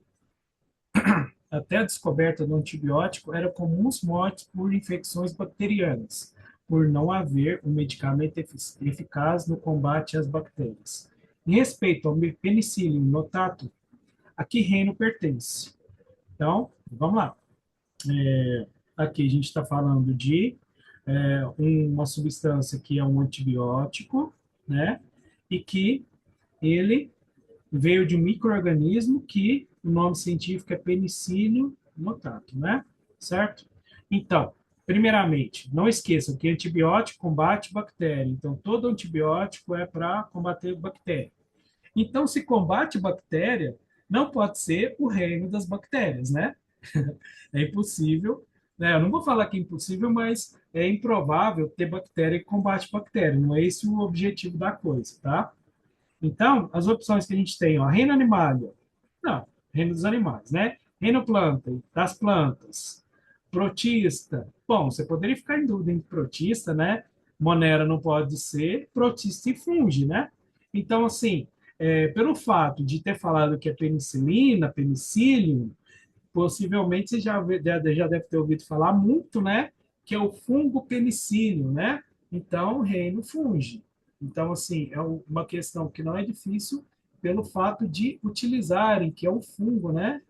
Até a descoberta do antibiótico, eram comuns mortes por infecções bacterianas, por não haver um medicamento eficaz no combate às bactérias. Em respeito ao Penicillium notatum, a que reino pertence? Então, vamos lá. Aqui a gente está falando de uma substância que é um antibiótico, né? E que ele veio de um micro-organismo que o nome científico é Penicillium notatum, né? Certo? Então, primeiramente, não esqueçam que antibiótico combate bactéria. Então, todo antibiótico é para combater bactéria. Então, se combate bactéria, não pode ser o reino das bactérias, né? É impossível, né? Eu não vou falar que é impossível, mas é improvável ter bactéria que combate bactéria. Não é esse o objetivo da coisa, tá? Então, as opções que a gente tem, ó, reino animalia, não, reino dos animais, né? Reino planta, das plantas. Protista, bom, você poderia ficar em dúvida entre protista, né? Monera não pode ser, protista e funge, né? Então, assim, pelo fato de ter falado que é penicilina, penicillium, possivelmente você já deve ter ouvido falar muito, né? Que é o fungo penicílio, né? Então, reino funge. Então, assim, é uma questão que não é difícil pelo fato de utilizarem, que é o fungo, né?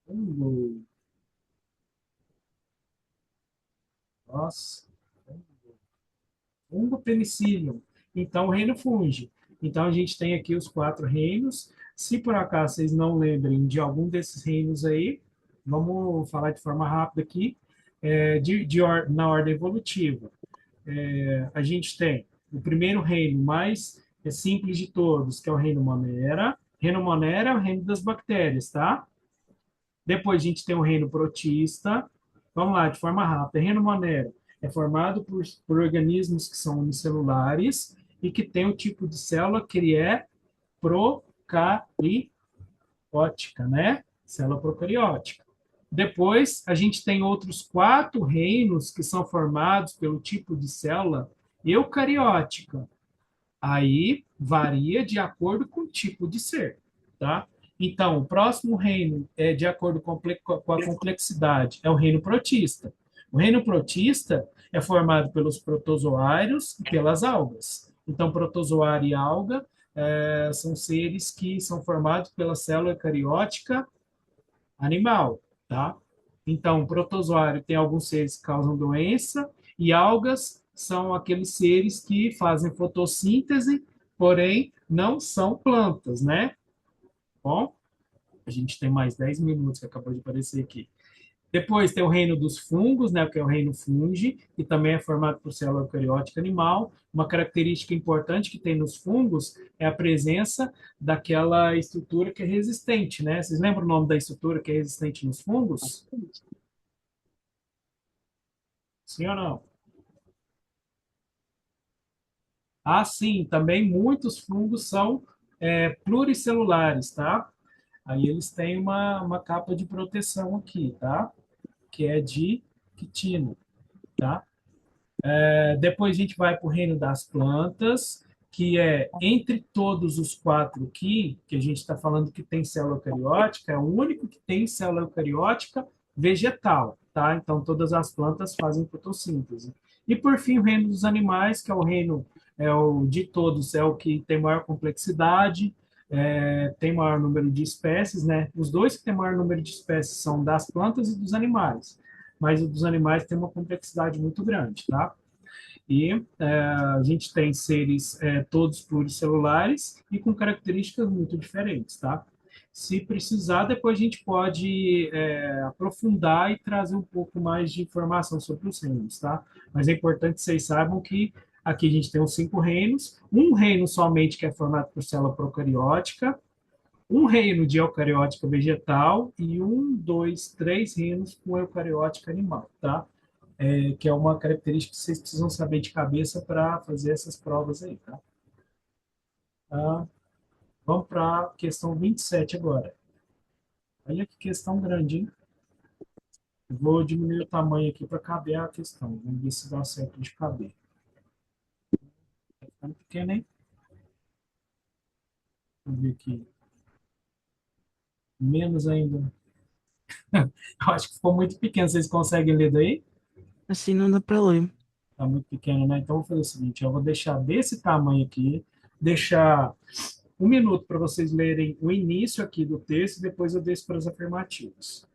Fungo. Nossa, fungo penicílio. Então, o reino funge. Então, a gente tem aqui os 4 reinos. Se por acaso vocês não lembrem de algum desses reinos aí, vamos falar de forma rápida aqui, na ordem evolutiva. A gente tem o primeiro reino mais simples de todos, que é o reino Monera. Reino Monera é o reino das bactérias, tá? Depois a gente tem o reino protista. Vamos lá, de forma rápida. Reino Monera é formado por organismos que são unicelulares e que tem o tipo de célula que ele é procariótica, né? Célula procariótica. Depois, a gente tem outros 4 reinos que são formados pelo tipo de célula eucariótica. Aí varia de acordo com o tipo de ser, tá? Então, o próximo reino é de acordo com a complexidade, é o reino protista. O reino protista é formado pelos protozoários e pelas algas. Então, protozoário e alga são seres que são formados pela célula eucariótica animal, tá? Então, o protozoário tem alguns seres que causam doença e algas são aqueles seres que fazem fotossíntese, porém não são plantas, né? Bom, a gente tem mais 10 minutos que acabou de aparecer aqui. Depois tem o reino dos fungos, né, que é o reino fungi, que também é formado por célula eucariótica animal. Uma característica importante que tem nos fungos é a presença daquela estrutura que é resistente, né? Vocês lembram o nome da estrutura que é resistente nos fungos? Sim ou não? Ah, sim, também muitos fungos são pluricelulares, tá? Aí eles têm uma capa de proteção aqui, tá? Que é de quitina, tá? Depois a gente vai para o reino das plantas, que é entre todos os 4 aqui, que a gente está falando que tem célula eucariótica, é o único que tem célula eucariótica vegetal, tá? Então todas as plantas fazem fotossíntese. E por fim o reino dos animais, que é o reino o de todos, é o que tem maior complexidade, tem maior número de espécies, né? Os dois que têm maior número de espécies são das plantas e dos animais, mas o dos animais tem uma complexidade muito grande, tá? E a gente tem seres todos pluricelulares e com características muito diferentes, tá? Se precisar, depois a gente pode aprofundar e trazer um pouco mais de informação sobre os reinos, tá? Mas é importante que vocês saibam que aqui a gente tem os 5 reinos, um reino somente que é formado por célula procariótica, um reino de eucariótica vegetal e um, dois, três reinos com eucariótica animal, tá? Que é uma característica que vocês precisam saber de cabeça para fazer essas provas aí, tá? Ah, vamos para a questão 27 agora. Olha que questão grande, hein? Eu vou diminuir o tamanho aqui para caber a questão. Vamos ver se dá certo de caber. Tá ficando pequeno, hein? Vamos ver aqui. Menos ainda. Eu acho que ficou muito pequeno. Vocês conseguem ler daí? Assim não dá pra ler. Está muito pequeno, né? Então, eu vou fazer o seguinte: eu vou deixar desse tamanho aqui, deixar 1 minuto para vocês lerem o início aqui do texto e depois eu desço para as afirmativas.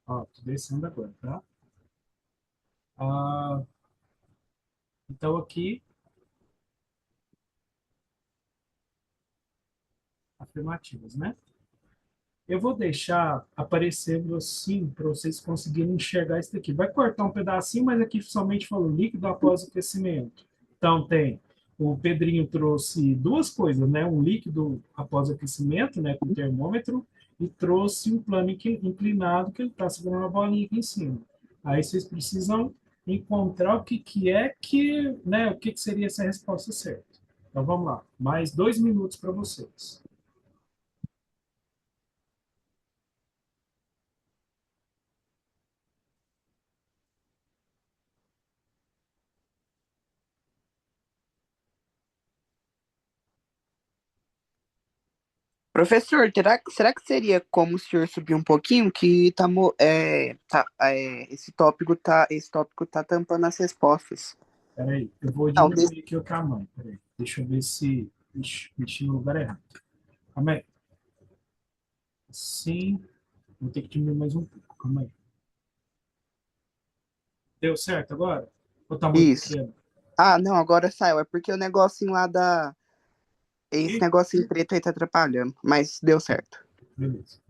Ó, tô descendo agora, tá? Ah, então, aqui, afirmativas, né? Eu vou deixar aparecendo assim para vocês conseguirem enxergar isso daqui. Vai cortar um pedacinho, mas aqui somente falou líquido após o aquecimento. Então tem, o Pedrinho trouxe duas coisas, né? Um líquido após o aquecimento, né, com termômetro, e trouxe um plano inclinado que ele está segurando a bolinha aqui em cima. Aí vocês precisam encontrar o que, que é que, né, o que, que seria essa resposta certa. Então vamos lá, mais 2 minutos para vocês. Professor, será que seria como o senhor subir um pouquinho que esse tópico tá tampando as respostas? Peraí, eu vou Não, diminuir aqui o tamanho. Peraí, deixa eu ver se mexi no lugar errado. Calma aí. Assim, vou ter que diminuir mais um pouco. Calma aí. Deu certo agora? Ou tá muito isso. pequeno? Ah, não, agora saiu. É porque o negocinho lá da. Esse Ih, negocinho preto aí tá atrapalhando, mas deu certo. beleza.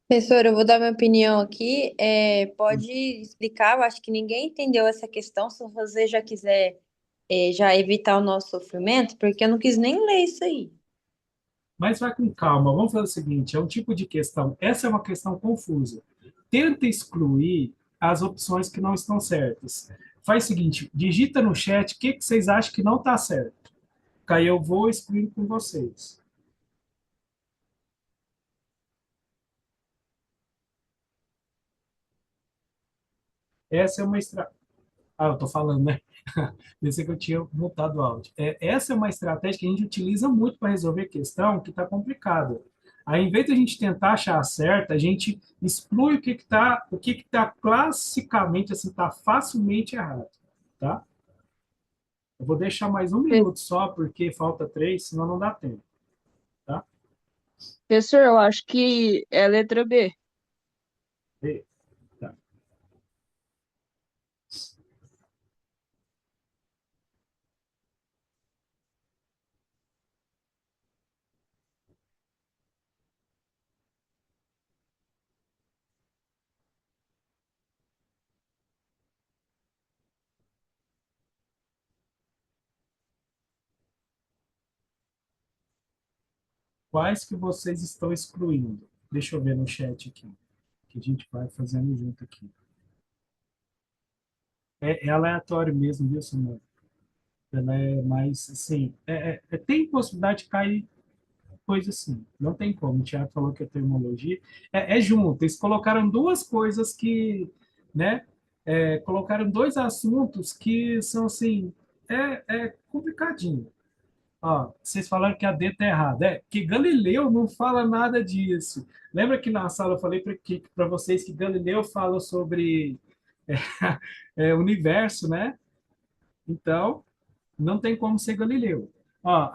Professor, eu vou dar minha opinião aqui. Pode explicar? Eu acho que ninguém entendeu essa questão. Se você já quiser, já evitar o nosso sofrimento, porque eu não quis nem ler isso aí. Mas vai com calma. Vamos fazer o seguinte: é um tipo de questão. Essa é uma questão confusa. Tenta excluir as opções que não estão certas. Faz o seguinte: digita no chat o que, que vocês acham que não está certo. Que aí eu vou excluindo com vocês. Essa é uma estratégia. Ah, eu tô falando, né? Pensei que eu tinha mutado o áudio. Essa é uma estratégia que a gente utiliza muito para resolver questão que está complicada. Aí, em vez de a gente tentar achar a certa, a gente exclui o que está classicamente, assim, está facilmente errado, tá? Eu vou deixar mais um minuto só, porque falta três, senão não dá tempo, tá? Professor, eu acho que é a letra B. E- tá. Quais que vocês estão excluindo? Deixa eu ver no chat aqui, que a gente vai fazendo junto aqui. É aleatório mesmo, viu, Samuel? Ela é mais, assim, tem possibilidade de cair coisa assim, não tem como. O Thiago falou que a termologia é junto. Eles colocaram duas coisas que, né, colocaram dois assuntos que são, assim, complicadinho. Ó, vocês falaram que a D está errada. Que Galileu não fala nada disso. Lembra que na sala eu falei para vocês que Galileu fala sobre universo, né? Então, não tem como ser Galileu. Ó,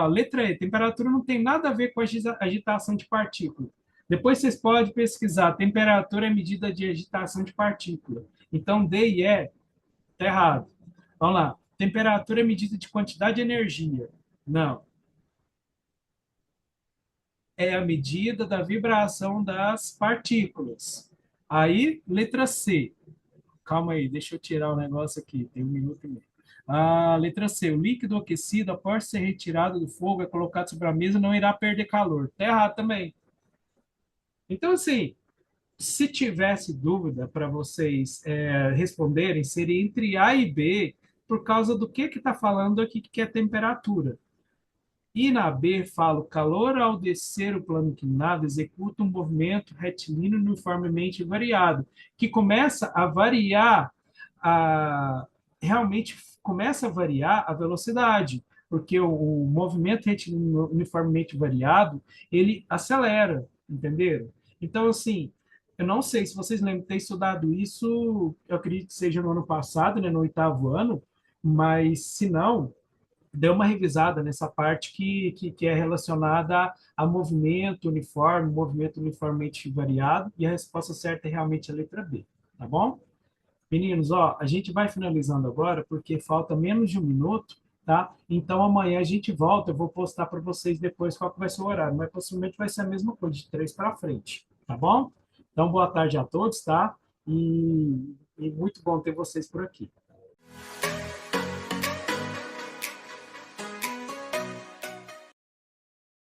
letra E, temperatura não tem nada a ver com agitação de partícula. Depois vocês podem pesquisar, temperatura é medida de agitação de partícula. Então, D e E, está errado. Vamos lá. Temperatura é medida de quantidade de energia. Não. É a medida da vibração das partículas. Aí, letra C. Calma aí, deixa eu tirar o negócio aqui, tem um minuto e meio. Letra C. O líquido aquecido, após ser retirado do fogo, é colocado sobre a mesa, não irá perder calor. Tá errado também. Então, assim, se tivesse dúvida para vocês responderem, seria entre A e B, por causa do que está falando aqui, que é temperatura. E na B fala, o calor ao descer o plano inclinado executa um movimento retilíneo uniformemente variado, que começa a variar, a, realmente começa a variar a velocidade, porque o movimento retilíneo uniformemente variado, ele acelera, entenderam? Então, assim, eu não sei se vocês lembram de ter estudado isso, eu acredito que seja no ano passado, né, no oitavo ano, mas se não, deu uma revisada nessa parte que é relacionada a movimento uniforme, movimento uniformemente variado, e a resposta certa é realmente a letra B, tá bom? Meninos, ó, a gente vai finalizando agora, porque falta menos de um minuto, tá? Então, amanhã a gente volta, eu vou postar para vocês depois qual que vai ser o horário, mas possivelmente vai ser a mesma coisa, de 3 para frente, tá bom? Então, boa tarde a todos, tá? E muito bom ter vocês por aqui.